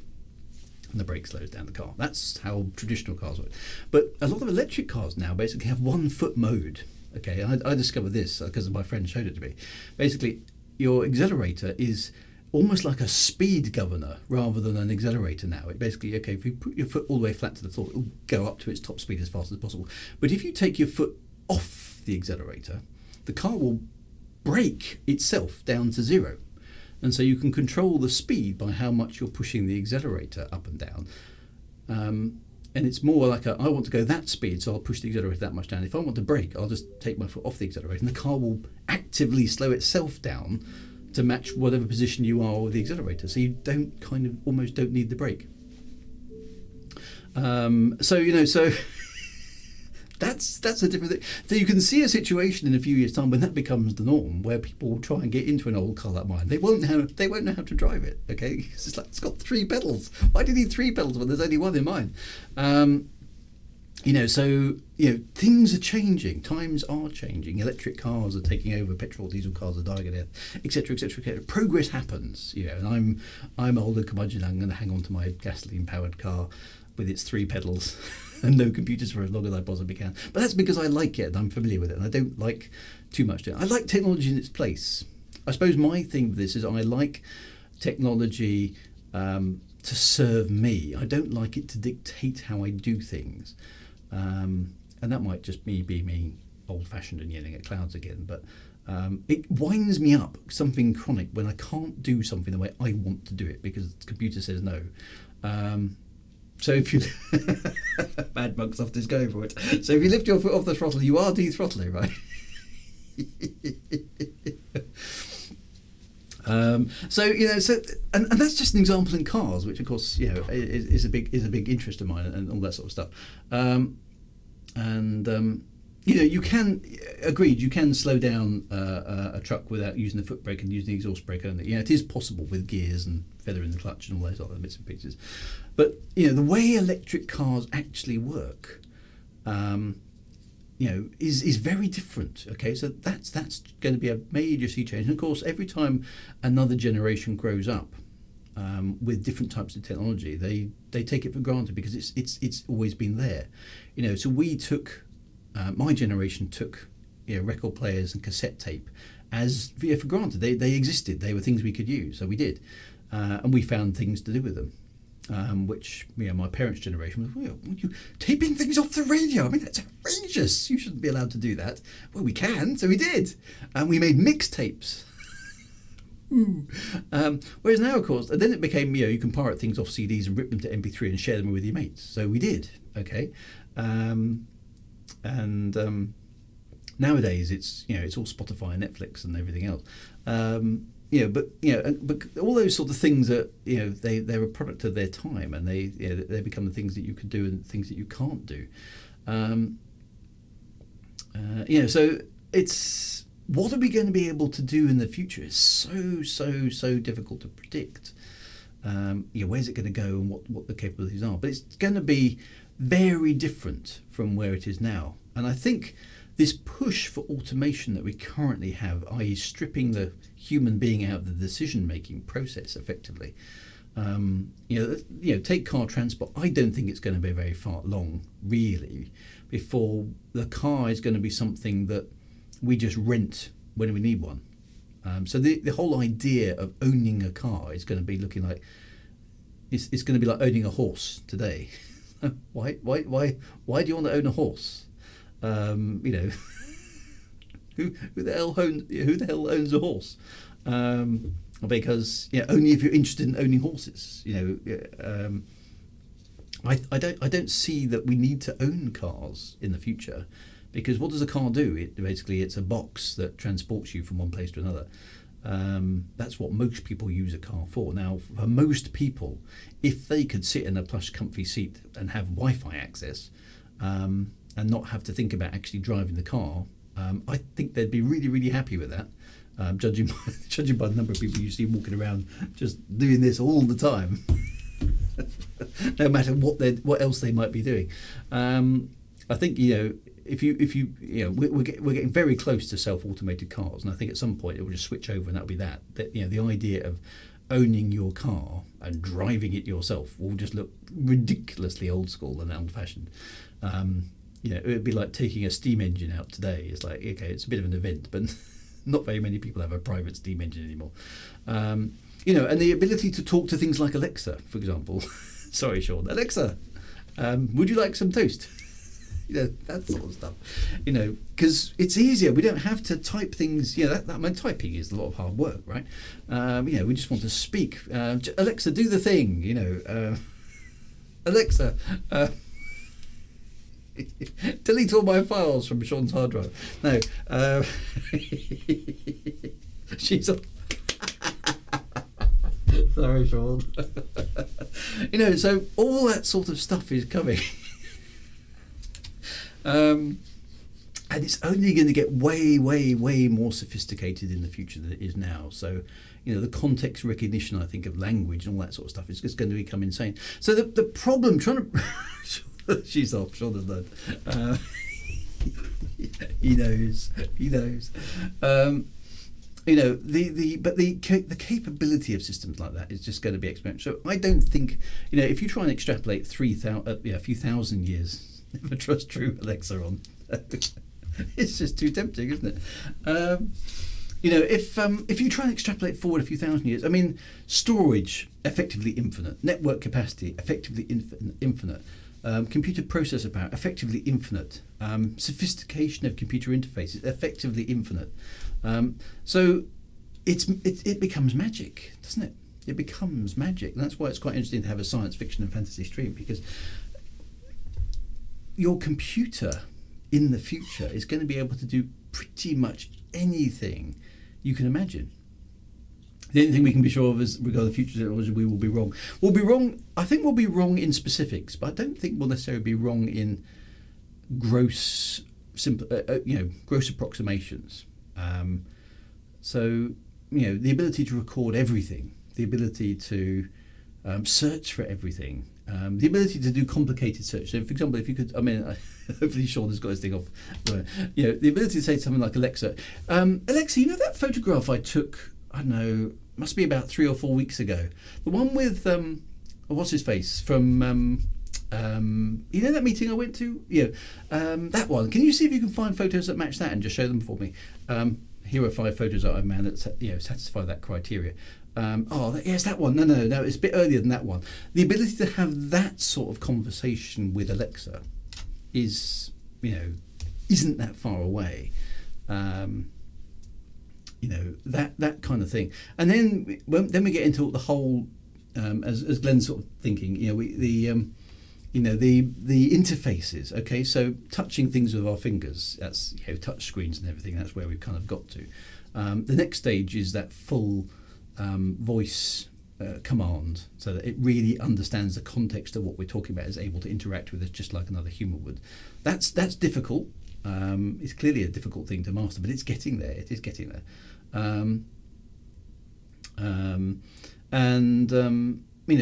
And the brake slows down the car. That's how traditional cars work. But a lot of electric cars now basically have 1 foot mode. Okay, I discovered this because my friend showed it to me. Basically, your accelerator is almost like a speed governor rather than an accelerator now. It basically, if you put your foot all the way flat to the floor, it will go up to its top speed as fast as possible. But if you take your foot off the accelerator, the car will brake itself down to 0. And so you can control the speed by how much you're pushing the accelerator up and down. And it's more like I want to go that speed, so I'll push the accelerator that much down. If I want to brake, I'll just take my foot off the accelerator, and the car will actively slow itself down to match whatever position you are with the accelerator. So you almost don't need the brake. So that's a different thing. So you can see a situation in a few years' time when that becomes the norm, where people will try and get into an old car like mine. They won't know how to drive it. Okay, it's like it's got 3 pedals. Why do you need 3 pedals when there's only 1 in mine? Things are changing. Times are changing. Electric cars are taking over. Petrol, diesel cars are dying a death, etc., etc., etc. Progress happens. And I'm old and curmudgeon. I'm going to hang on to my gasoline-powered car with its 3 pedals and no computers for as long as I possibly can. But that's because I like it and I'm familiar with it, and I don't like too much to it. I like technology in its place. I suppose my thing with this is I like technology to serve me. I don't like it to dictate how I do things. And that might just be me old-fashioned and yelling at clouds again, but it winds me up, something chronic, when I can't do something the way I want to do it because the computer says no. So if you Mad Monk Soft is going for it. So if you lift your foot off the throttle, you are de-throttling, right? And that's just an example in cars, which of course is a big interest of mine and all that sort of stuff. You can slow down a truck without using the foot brake and using the exhaust brake only. It is possible with gears and feather in the clutch and all those other bits and pieces. But the way electric cars actually work, is very different. Okay, so that's going to be a major sea change. And of course, every time another generation grows up with different types of technology, they take it for granted because it's always been there. So we took. My generation took record players and cassette tape as for granted. They existed. They were things we could use, so we did, and we found things to do with them. Which my parents' generation was, well, you taping things off the radio? I mean, that's outrageous. You shouldn't be allowed to do that. Well, we can, so we did, and we made mixtapes. Whereas now, of course, then it became you can pirate things off CDs and rip them to MP3 and share them with your mates. So we did, okay. Nowadays it's all Spotify and Netflix and everything else. But all those sort of things are they're a product of their time, and they become the things that you can do and things that you can't do. So it's what are we going to be able to do in the future is so difficult to predict. Where's it going to go and what the capabilities are, but it's going to be very different from where it is now. And I think this push for automation that we currently have, i.e. stripping the human being out of the decision-making process effectively, take car transport, I don't think it's going to be very far long, really, before the car is going to be something that we just rent when we need one. So the whole idea of owning a car is going to be looking like, it's going to be like owning a horse today. Why do you want to own a horse? who the hell owns a horse? Because only if you're interested in owning horses. I don't see that we need to own cars in the future, because what does a car do? It's a box that transports you from one place to another. That's what most people use a car for. Now, for most people, if they could sit in a plush, comfy seat and have Wi-Fi access, and not have to think about actually driving the car, I think they'd be really, really happy with that. Judging by the number of people you see walking around just doing this all the time, no matter what else they might be doing. I think if you we're getting very close to self-automated cars, and I think at some point it will just switch over, and that'll be that. The idea of owning your car and driving it yourself will just look ridiculously old school and old-fashioned. It would be like taking a steam engine out today. It's like, okay, it's a bit of an event, but not very many people have a private steam engine anymore. And the ability to talk to things like Alexa, for example. Sorry, Sean. Alexa, would you like some toast? That sort of stuff. Because it's easier. We don't have to type things. Typing is a lot of hard work, right? We just want to speak. Alexa, do the thing. Alexa, delete all my files from Sean's hard drive. No, she's off. Sorry, Sean. So all that sort of stuff is coming. And it's only going to get way, way, way more sophisticated in the future than it is now. So, the context recognition, I think, of language and all that sort of stuff is just going to become insane. So the problem trying to... She's off, Sean has learned. He knows. The capability of systems like that is just going to be exponential. So I don't think, if you try and extrapolate a few thousand years, never trust Drew Alexa on. It's just too tempting, isn't it? If you try and extrapolate forward a few thousand years, storage effectively infinite, network capacity effectively infinite. Computer processor power effectively infinite, sophistication of computer interfaces effectively infinite. So it becomes magic, doesn't it? It becomes magic, and that's why it's quite interesting to have a science fiction and fantasy stream, because your computer in the future is going to be able to do pretty much anything you can imagine. The only thing we can be sure of is regarding the future technology, we will be wrong. We'll be wrong. I think we'll be wrong in specifics, but I don't think we'll necessarily be wrong in gross approximations. The ability to record everything, the ability to search for everything, the ability to do complicated search. So, for example, if you could, hopefully Sean has got his thing off. The ability to say something like Alexa, Alexa, that photograph I took, I don't know, must be about 3 or 4 weeks ago. The one with what's his face from that meeting I went to. That one. Can you see if you can find photos that match that and just show them for me? Here are 5 photos that I've made that satisfy that criteria. Yes, that one. No, it's a bit earlier than that one. The ability to have that sort of conversation with Alexa is, isn't that far away. That kind of thing. And then we get into the whole, as Glenn's sort of thinking, the interfaces. Okay, so touching things with our fingers, that's touch screens and everything. That's where we've kind of got to. The next stage is that full voice command, so that it really understands the context of what we're talking about, is able to interact with us just like another human would. That's difficult. It's clearly a difficult thing to master, but it's getting there. It is getting there.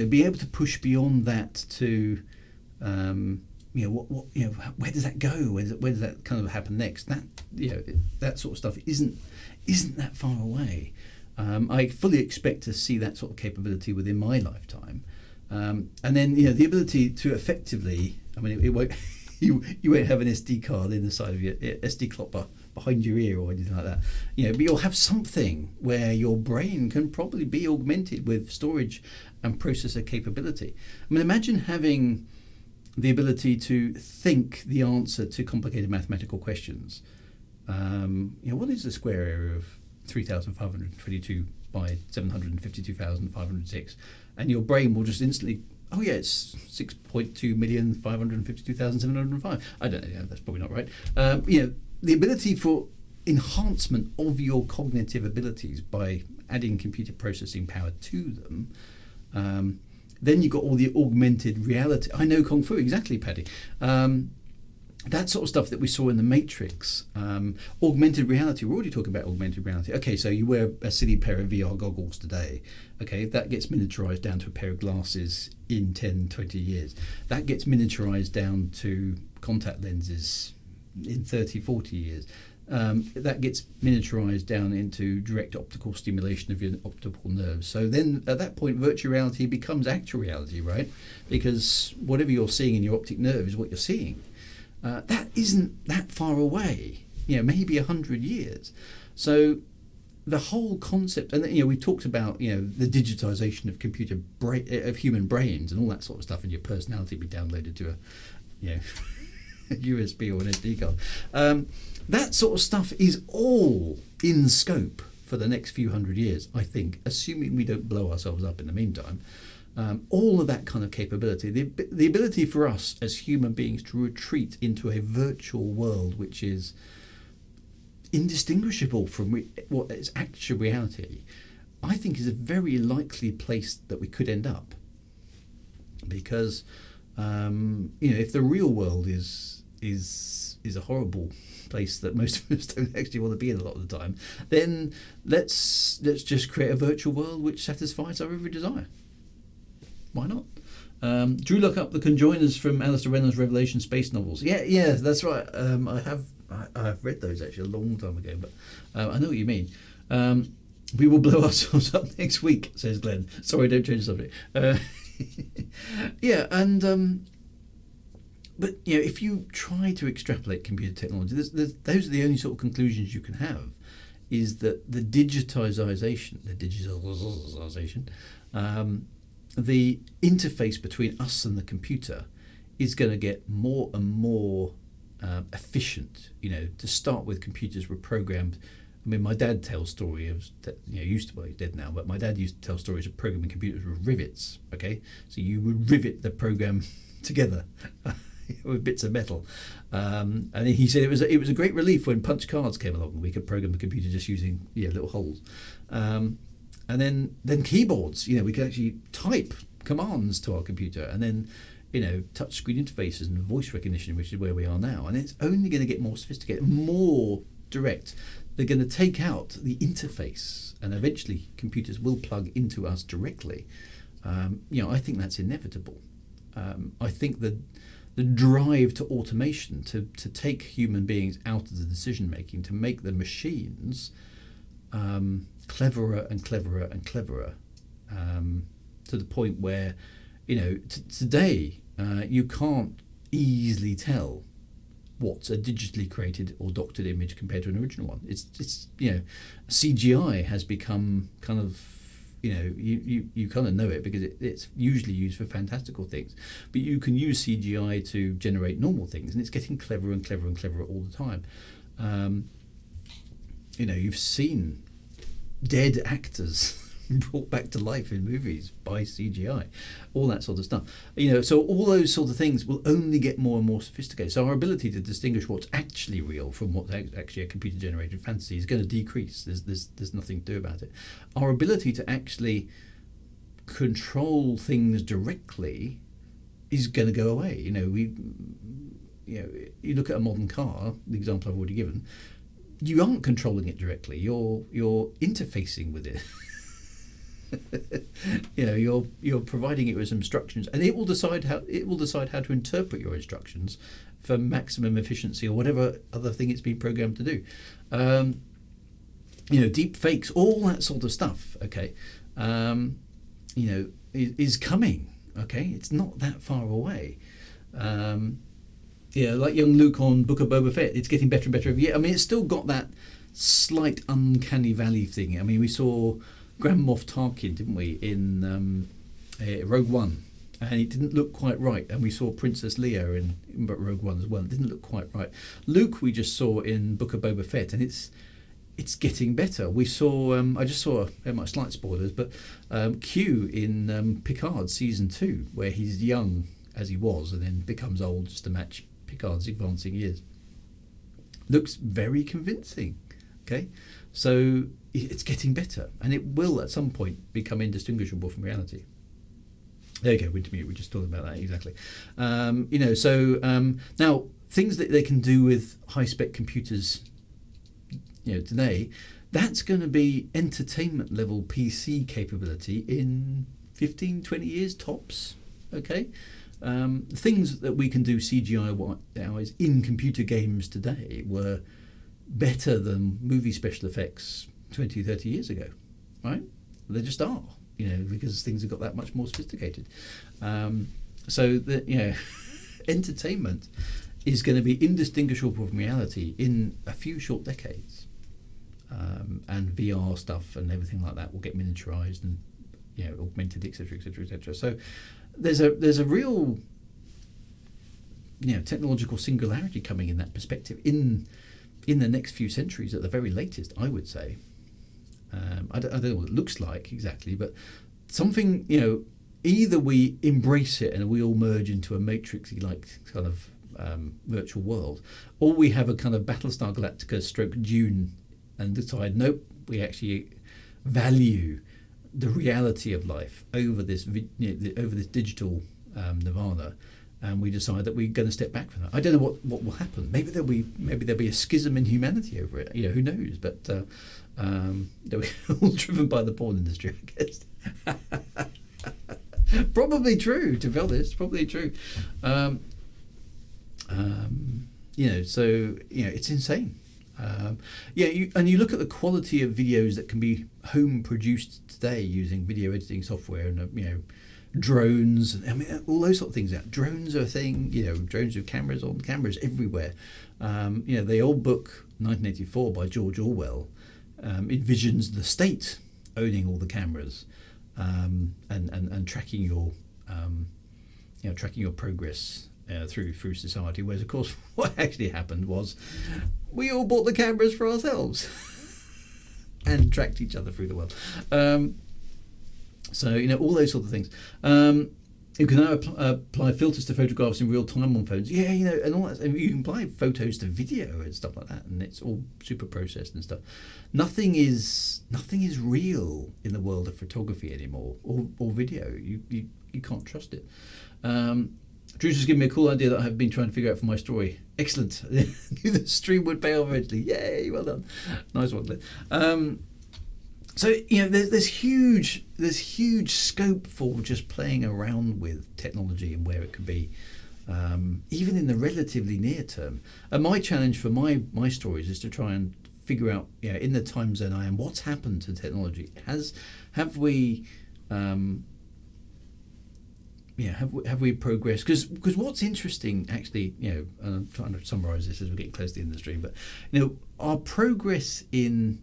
Be able to push beyond that to, where does that go? Where does that kind of happen next? That sort of stuff isn't that far away. I fully expect to see that sort of capability within my lifetime. And then, the ability to effectively, it won't. You won't have an SD card in the side of your SD clopper behind your ear or anything like that. But you'll have something where your brain can probably be augmented with storage and processor capability. Imagine having the ability to think the answer to complicated mathematical questions What is the square area of 3,522 by 752,506? And your brain will just instantly, oh yeah, it's 6.2,552,705. I don't know, yeah, that's probably not right. The ability for enhancement of your cognitive abilities by adding computer processing power to them. Then you've got all the augmented reality. I know Kung Fu, exactly, Paddy. That sort of stuff that we saw in the Matrix. Augmented reality, we're already talking about augmented reality. Okay, so you wear a silly pair of VR goggles today. Okay, that gets miniaturized down to a pair of glasses in 10, 20 years. That gets miniaturized down to contact lenses in 30, 40 years. That gets miniaturized down into direct optical stimulation of your optical nerves. So then at that point, virtual reality becomes actual reality, right? Because whatever you're seeing in your optic nerve is what you're seeing. That isn't that far away, maybe 100 years. So the whole concept, and we've talked about the digitization of of human brains and all that sort of stuff, and your personality be downloaded to a a USB or an SD card. That sort of stuff is all in scope for the next few hundred years, I think, assuming we don't blow ourselves up in the meantime. All of that kind of capability, the ability for us as human beings to retreat into a virtual world which is indistinguishable from what is actual reality, I think is a very likely place that we could end up. Because if the real world is a horrible place that most of us don't actually want to be in a lot of the time, then let's just create a virtual world which satisfies our every desire. Why not? Drew, look up the conjoiners from Alistair Reynolds' Revelation space novels. Yeah, that's right. I've read those actually a long time ago, but I know what you mean. We will blow ourselves up next week, says Glenn. Sorry, don't change the subject. But if you try to extrapolate computer technology, those are the only sort of conclusions you can have. Is that the digitization, the interface between us and the computer is going to get more and more efficient. To start with, computers were programmed. I mean, my dad tells story of he's dead now, but my dad used to tell stories of programming computers with rivets. Okay, so you would rivet the program together with bits of metal, and he said it was a great relief when punch cards came along and we could program the computer just using little holes. And then keyboards, we could actually type commands to our computer, and then touch screen interfaces and voice recognition, which is where we are now. And it's only going to get more sophisticated, more direct. They're going to take out the interface, and eventually computers will plug into us directly. I think that's inevitable. I think the drive to automation, to take human beings out of the decision making, to make the machines cleverer and cleverer and cleverer, to the point where today you can't easily tell what's a digitally created or doctored image compared to an original one. It's CGI has become kind of you kind of know it because it's usually used for fantastical things, but you can use CGI to generate normal things, and it's getting cleverer and cleverer and cleverer all the time. You've seen dead actors brought back to life in movies by CGI, all that sort of stuff. So all those sort of things will only get more and more sophisticated. So our ability to distinguish what's actually real from what's actually a computer-generated fantasy is going to decrease. There's nothing to do about it. Our ability to actually control things directly is going to go away. You look at a modern car, the example I've already given. You aren't controlling it directly. You're interfacing with it. You're providing it with some instructions, and it will decide how to interpret your instructions for maximum efficiency or whatever other thing it's been programmed to do. Deep fakes, all that sort of stuff. Okay, is coming. Okay, it's not that far away. Like young Luke on Book of Boba Fett, it's getting better and better every year. I mean, it's still got that slight uncanny valley thing. I mean, we saw Grand Moff Tarkin, didn't we, in Rogue One. and it didn't look quite right. And we saw Princess Leia in Rogue One as well. It didn't look quite right. Luke we just saw in Book of Boba Fett, and it's getting better. We saw I just saw much slight spoilers, but Q in Picard season 2, where he's young as he was and then becomes old just to match Picard's advancing years. Looks very convincing. Okay, so it's getting better, and it will at some point become indistinguishable from reality. There you go, Wintermute. We just talked about that exactly. Now things that they can do with high-spec computers, today, that's going to be entertainment level PC capability in 15, 20 years tops. Okay, things that we can do CGI-wise in computer games today were better than movie special effects 20, 30 years ago, right? They just are, because things have got that much more sophisticated. Entertainment is going to be indistinguishable from reality in a few short decades. And VR stuff and everything like that will get miniaturized and augmented, etc., etc., etc. So there's a real technological singularity coming in that perspective in the next few centuries at the very latest, I would say. I don't know what it looks like exactly, but something, either we embrace it and we all merge into a matrixy like kind of virtual world, or we have a kind of Battlestar Galactica stroke Dune and decide, nope, we actually value the reality of life over this digital nirvana, and we decide that we're going to step back from that. I don't know what will happen. Maybe there'll be a schism in humanity over it. Who knows? But they're all driven by the porn industry, I guess. Probably true, to be honest. Probably true. It's insane. You look at the quality of videos that can be home produced today using video editing software and drones. I mean, all those sort of things. Drones are a thing. Drones with cameras on, cameras everywhere. The old book 1984 by George Orwell envisions the state owning all the cameras and tracking your progress through society, whereas of course what actually happened was we all bought the cameras for ourselves and tracked each other through the world. All those sort of things. You can now apply filters to photographs in real time on phones. And all that. You can apply photos to video and stuff like that, and it's all super processed and stuff. Nothing is real in the world of photography anymore, or video. You can't trust it. Drew's just given me a cool idea that I have been trying to figure out for my story. Excellent. The stream would pay off eventually. Yay, well done. Nice one, Glenn. There's huge scope for just playing around with technology and where it could be, even in the relatively near term. And my challenge for my stories is to try and figure out, in the time zone I am, what's happened to technology. Have we progressed? Because what's interesting, actually, and I'm trying to summarise this as we're getting close to the end of the stream, but our progress in,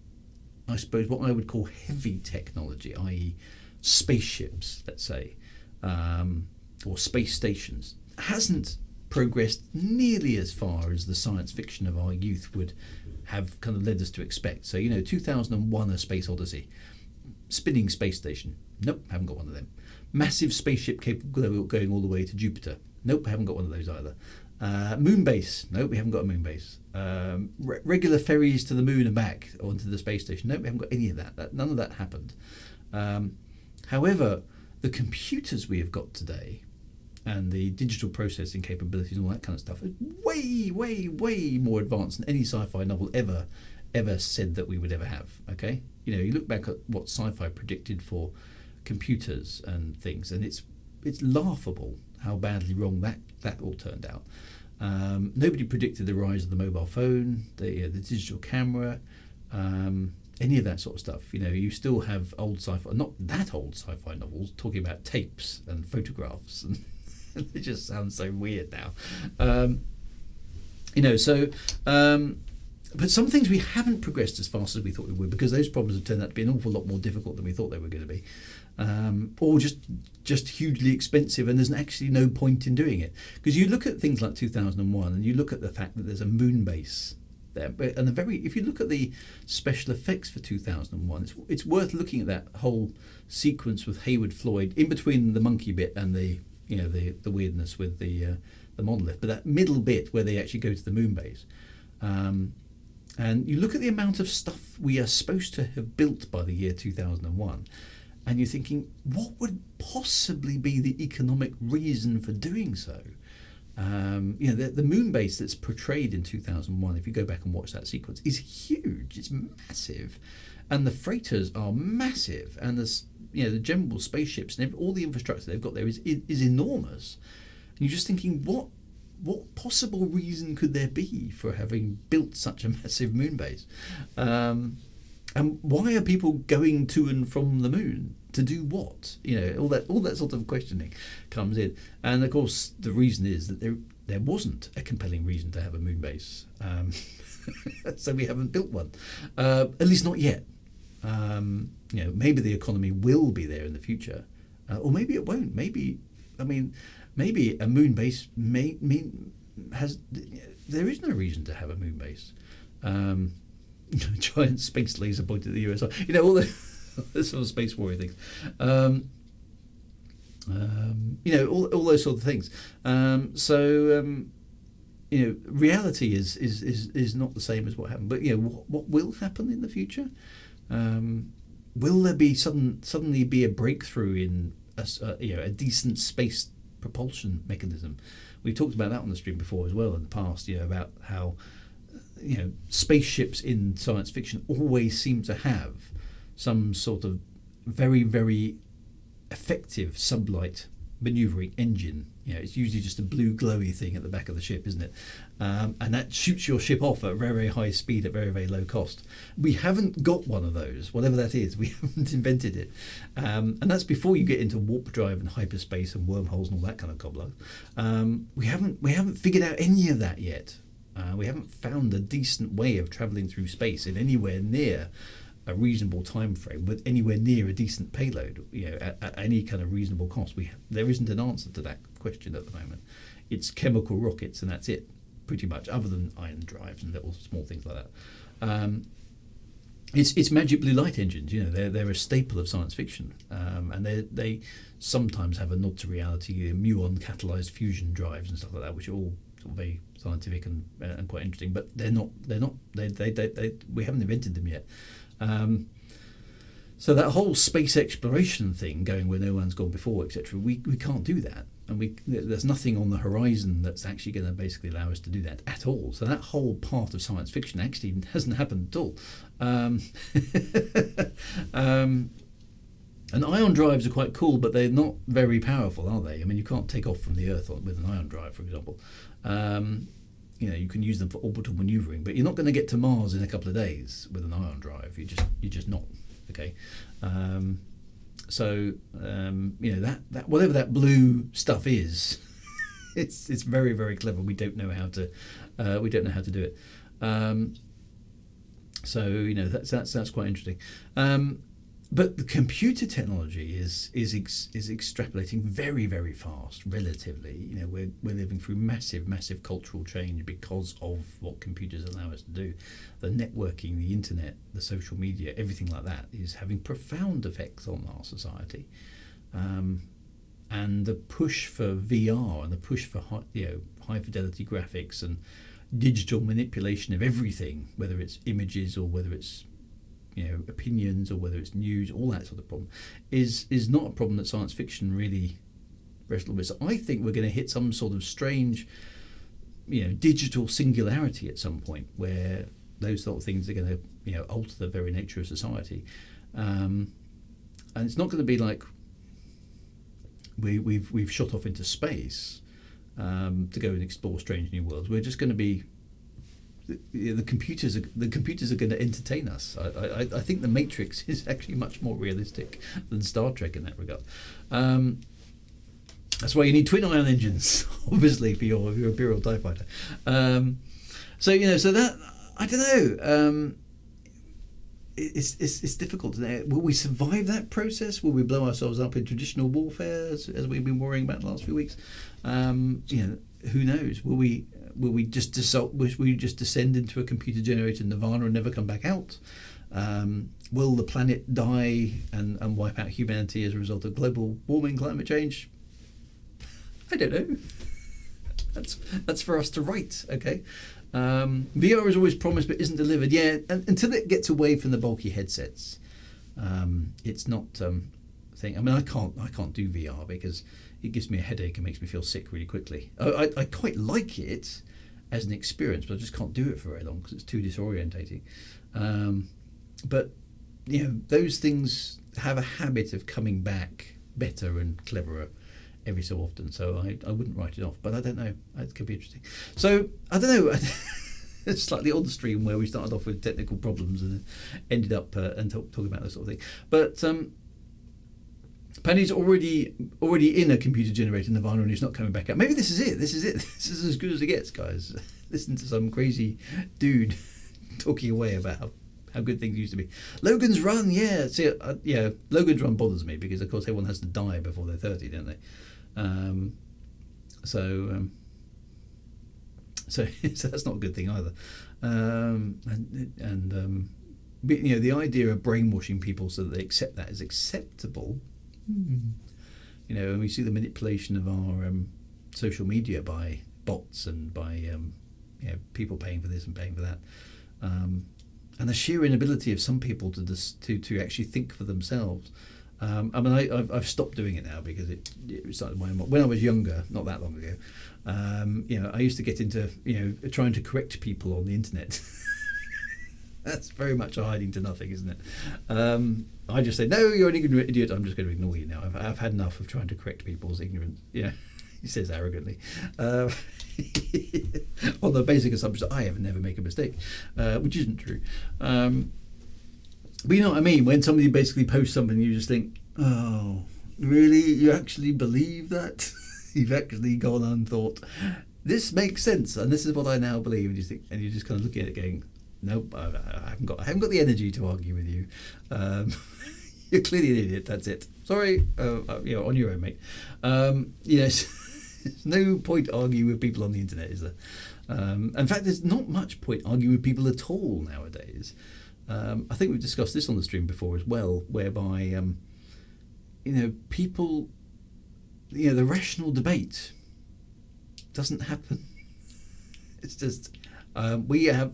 I suppose, what I would call heavy technology, i.e. spaceships, let's say, or space stations, hasn't progressed nearly as far as the science fiction of our youth would have kind of led us to expect. So, 2001 A Space Odyssey, spinning space station, nope, haven't got one of them. Massive spaceship capable of going all the way to Jupiter, nope, haven't got one of those either. Moon base, nope, we haven't got a moon base. Regular ferries to the moon and back onto the space station, nope, we haven't got any of that. None of that happened. However, the computers we have got today and the digital processing capabilities and all that kind of stuff is way, way, way more advanced than any sci-fi novel ever said that we would ever have. Okay, you look back at what sci-fi predicted for computers and things, and it's laughable how badly wrong that all turned out. Nobody predicted the rise of the mobile phone, the digital camera, any of that sort of stuff. You still have old sci-fi, not that old sci-fi novels, talking about tapes and photographs, and it just sounds so weird now. but some things we haven't progressed as fast as we thought we would, because those problems have turned out to be an awful lot more difficult than we thought they were going to be, or just hugely expensive, and there's actually no point in doing it. Because you look at things like 2001, and you look at the fact that there's a moon base there, and if you look at the special effects for 2001, it's worth looking at that whole sequence with Hayward Floyd in between the monkey bit and the weirdness with the monolith, but that middle bit where they actually go to the moon base. And you look at the amount of stuff we are supposed to have built by the year 2001, and you're thinking, what would possibly be the economic reason for doing so? The moon base that's portrayed in 2001, if you go back and watch that sequence, is huge. It's massive, and the freighters are massive, and the general spaceships and all the infrastructure they've got there is enormous. And you're just thinking, what possible reason could there be for having built such a massive moon base? And why are people going to and from the moon to do what? All that sort of questioning comes in. And of course, the reason is that there wasn't a compelling reason to have a moon base, so we haven't built one, at least not yet. Maybe the economy will be there in the future, or maybe it won't. Maybe a moon base there is no reason to have a moon base. Giant space laser pointed at the USA. All the sort of space warrior things. All those sort of things. Reality is not the same as what happened. But what will happen in the future? Will there be suddenly be a breakthrough in a decent space propulsion mechanism? We've talked about that on the stream before as well in the past. About how spaceships in science fiction always seem to have some sort of very, very effective sublight maneuvering engine. It's usually just a blue glowy thing at the back of the ship, isn't it? And that shoots your ship off at very, very high speed at very, very low cost. We haven't got one of those, whatever that is. We haven't invented it. And that's before you get into warp drive and hyperspace and wormholes and all that kind of cobblers. We haven't figured out any of that yet. We haven't found a decent way of travelling through space in anywhere near a reasonable time frame with anywhere near a decent payload, at any kind of reasonable cost. There isn't an answer to that question at the moment. It's chemical rockets, and that's it, pretty much, other than ion drives and little small things like that. It's magic blue light engines. They're a staple of science fiction, and they sometimes have a nod to reality. Muon catalyzed fusion drives and stuff like that, which are all sort of very scientific and quite interesting. But they're not. We haven't invented them yet. So that whole space exploration thing, going where no one's gone before, etc., we can't do that, and there's nothing on the horizon that's actually going to basically allow us to do that at all. So that whole part of science fiction actually hasn't happened at all. And ion drives are quite cool, but they're not very powerful, are they? You can't take off from the Earth with an ion drive, for example. You can use them for orbital manoeuvring, but you're not going to get to Mars in a couple of days with an ion drive. You're just not. Okay. That whatever that blue stuff is, it's very, very clever. We don't know how to do it. That's quite interesting. But the computer technology is extrapolating very, very fast, relatively. We're living through massive cultural change because of what computers allow us to do. The networking, the internet, the social media, everything like that is having profound effects on our society. And the push for VR and the push for high fidelity graphics and digital manipulation of everything, whether it's images or whether it's opinions or whether it's news, all that sort of problem, is not a problem that science fiction really wrestled with. So I think we're going to hit some sort of strange, digital singularity at some point where those sort of things are going to, alter the very nature of society, and it's not going to be like we've shot off into space to go and explore strange new worlds. We're just going to be the computers are going to entertain us. I think the Matrix is actually much more realistic than Star Trek in that regard. That's why you need twin ion engines, obviously, for your Imperial TIE fighter. So that I don't know. It's difficult. Will we survive that process? Will we blow ourselves up in traditional warfare, as we've been worrying about the last few weeks? Who knows? Will we just descend into a computer-generated nirvana and never come back out? Will the planet die and wipe out humanity as a result of global warming, climate change? I don't know. That's for us to write. Okay. VR is always promised but isn't delivered. Yeah, until it gets away from the bulky headsets, it's not thing. I mean, I can't do VR because it gives me a headache and makes me feel sick really quickly. I quite like it as an experience, but I just can't do it for very long because it's too disorientating. But those things have a habit of coming back better and cleverer every so often, so I wouldn't write it off, but I don't know, it could be interesting. So I don't know. It's like the odd stream where we started off with technical problems and ended up talking about this sort of thing. But Paddy's already in a computer generated nirvana and he's not coming back out. Maybe this is it. This is as good as it gets, guys. Listen to some crazy dude talking away about how good things used to be. Logan's Run, yeah. See, Logan's Run bothers me because, of course, everyone has to die before they're 30, don't they? So that's not a good thing either. The idea of brainwashing people so that they accept that as acceptable. And we see the manipulation of our social media by bots and by people paying for this and paying for that. And the sheer inability of some people to actually think for themselves. I've stopped doing it now because it started when I was younger, not that long ago. I used to get into trying to correct people on the internet. That's very much a hiding to nothing, isn't it? I just say, no, you're an ignorant idiot. I'm just going to ignore you now. I've had enough of trying to correct people's ignorance. He says arrogantly. On the basic assumption that I have never make a mistake, which isn't true. But you know what I mean? When somebody basically posts something, you just think, oh, really? You actually believe that? You've actually gone and thought, this makes sense, and this is what I now believe. And you think, and you just kind of look at it going, nope, I haven't got the energy to argue with you. You're clearly an idiot. That's it. Sorry, on your own, mate. There's no point arguing with people on the internet, is there? In fact, there's not much point arguing with people at all nowadays. I think we've discussed this on the stream before as well, whereby people, the rational debate doesn't happen. It's just we have,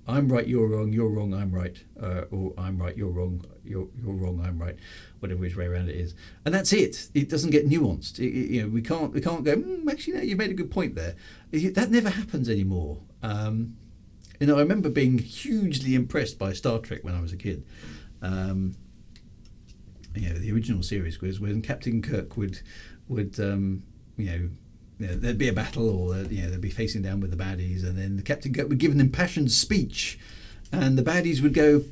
I'm right, you're wrong, I'm right, or I'm right, you're wrong, you're wrong, I'm right, whatever which way around it is, and that's it. It doesn't get nuanced. We can't go. Actually, no, you made a good point there. That never happens anymore. I remember being hugely impressed by Star Trek when I was a kid. The original series was when Captain Kirk would there'd be a battle, or they'd be facing down with the baddies, and then the Captain Kirk would give an impassioned speech, and the baddies would go,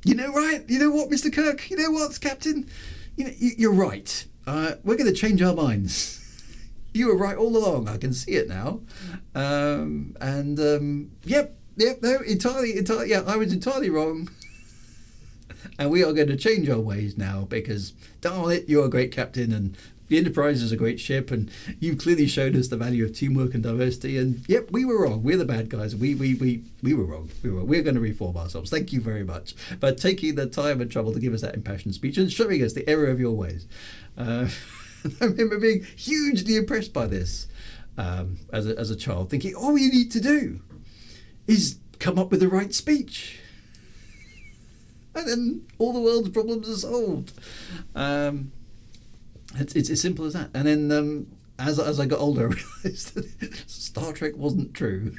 right, you know what, Mr. Kirk, you know what, Captain, you're right. We're going to change our minds. You were right all along. I can see it now. No, entirely, yeah, I was entirely wrong. And we are going to change our ways now because, darn it, you're a great captain and the Enterprise is a great ship and you've clearly shown us the value of teamwork and diversity, and yep, we were wrong. We're the bad guys. We were wrong. We're going to reform ourselves. Thank you very much for taking the time and trouble to give us that impassioned speech and showing us the error of your ways. I remember being hugely impressed by this as a child, thinking all you need to do is come up with the right speech. And then all the world's problems are solved. It's as simple as that. And then as I got older, I realised that Star Trek wasn't true.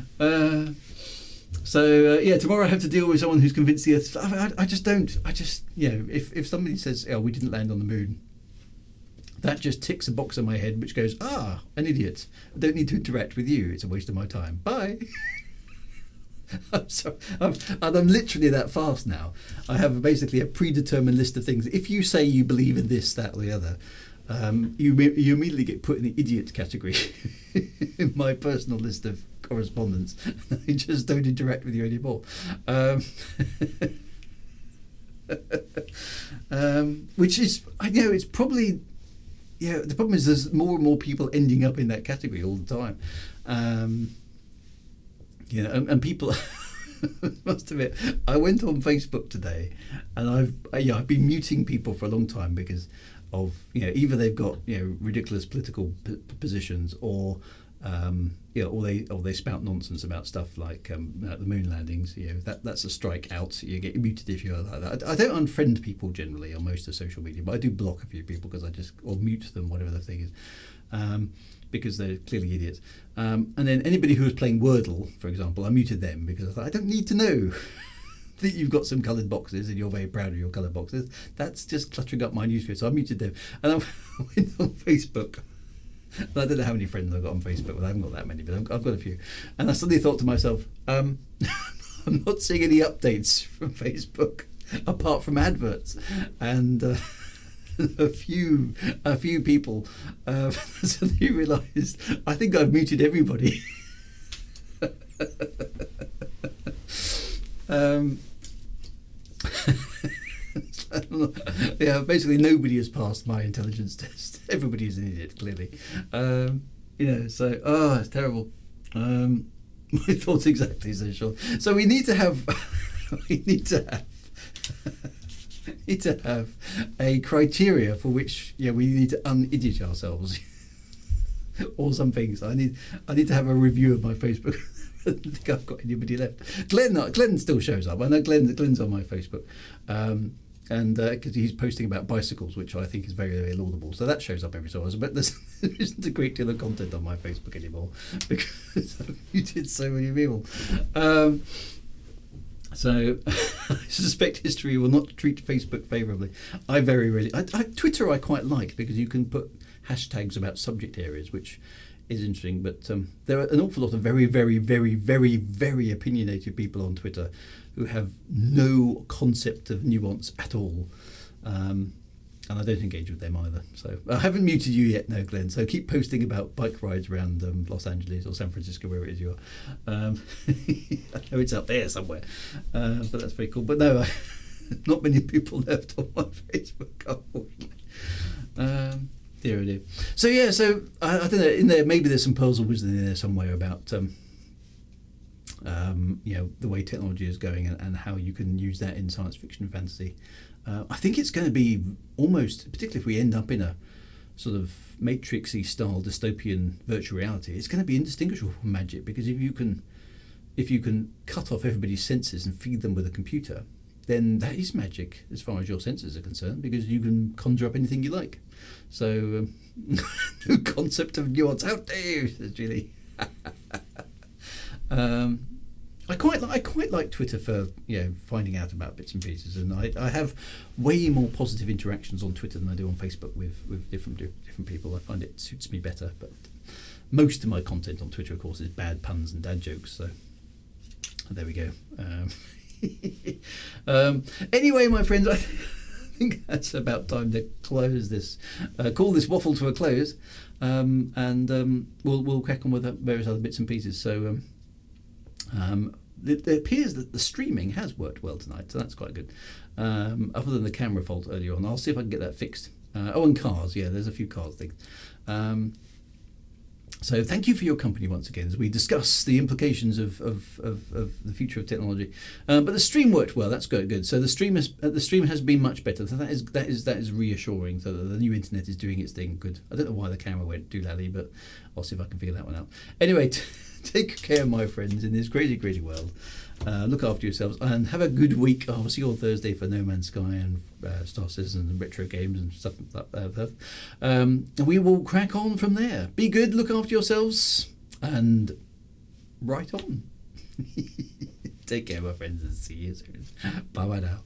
Tomorrow I have to deal with someone who's convinced the Earth. I just don't. If somebody says, "Oh, we didn't land on the moon," that just ticks a box in my head which goes, an idiot. I don't need to interact with you. It's a waste of my time. Bye. I'm sorry. I'm literally that fast now. I have basically a predetermined list of things. If you say you believe in this, that, or the other, you immediately get put in the idiot category in my personal list of correspondence. I just don't interact with you anymore. Which is, I know, it's probably, the problem is there's more and more people ending up in that category all the time. And people, must admit, I went on Facebook today, and I've been muting people for a long time because of, either they've got ridiculous political positions, or or they spout nonsense about stuff like the moon landings. That's a strike out. You get muted if you're like that. I don't unfriend people generally on most of social media, but I do block a few people because or mute them, whatever the thing is, because they're clearly idiots. And then anybody who was playing Wordle, for example, I muted them because I thought, I don't need to know that you've got some coloured boxes and you're very proud of your coloured boxes. That's just cluttering up my newsfeed. So I muted them, and I went on Facebook. I don't know how many friends I've got on Facebook, but I haven't got that many, but I've got a few. And I suddenly thought to myself, I'm not seeing any updates from Facebook apart from adverts. And a few people suddenly realised, I think I've muted everybody. Basically nobody has passed my intelligence test. Everybody is an idiot, clearly. It's terrible. My thoughts exactly, so sure. So we need to have a criteria for which we need to un-idiot ourselves. Or some things. I need to have a review of my Facebook. I don't think I've got anybody left. Glenn still shows up. I know Glenn's on my Facebook. And because he's posting about bicycles, which I think is very, very laudable. So that shows up every so often. But there isn't a great deal of content on my Facebook anymore because I've muted so many people. So I suspect history will not treat Facebook favourably. Twitter I quite like because you can put hashtags about subject areas, which is interesting. But there are an awful lot of very, very, very, very, very opinionated people on Twitter who have no concept of nuance at all. And I don't engage with them either. So I haven't muted you yet, no, Glenn. So keep posting about bike rides around Los Angeles or San Francisco, wherever it is you are. I know it's up there somewhere, but that's very cool. But no, not many people left on my Facebook, unfortunately. Dear, oh dear. So I don't know. In there, maybe there's some pearls of wisdom in there somewhere about the way technology is going and how you can use that in science fiction and fantasy. I think it's going to be almost, particularly if we end up in a sort of Matrixy style dystopian virtual reality, it's going to be indistinguishable from magic, because if you can cut off everybody's senses and feed them with a computer, then that is magic as far as your senses are concerned, because you can conjure up anything you like. So no concept of nuance. How dare you, says Julie. I quite like Twitter for finding out about bits and pieces, and I have way more positive interactions on Twitter than I do on Facebook with different people. I find it suits me better, but most of my content on Twitter, of course, is bad puns and dad jokes. So there we go. Anyway, my friends, I think that's about time to close this, call this waffle to a close, and we'll crack on with various other bits and pieces. So. It appears that the streaming has worked well tonight, so that's quite good. Other than the camera fault earlier on, I'll see if I can get that fixed. And cars, there's a few cars things. So thank you for your company once again as we discuss the implications of the future of technology. But the stream worked well. That's good. So the stream has been much better. So that is reassuring. So the new internet is doing its thing. Good. I don't know why the camera went doolally, but I'll see if I can figure that one out. Anyway, take care, my friends, in this crazy, crazy world. Look after yourselves and have a good week. I'll see you on Thursday for No Man's Sky and Star Citizen and retro games and stuff like that. And we will crack on from there. Be good, look after yourselves, and right on. Take care, my friends, and see you soon. Bye-bye now.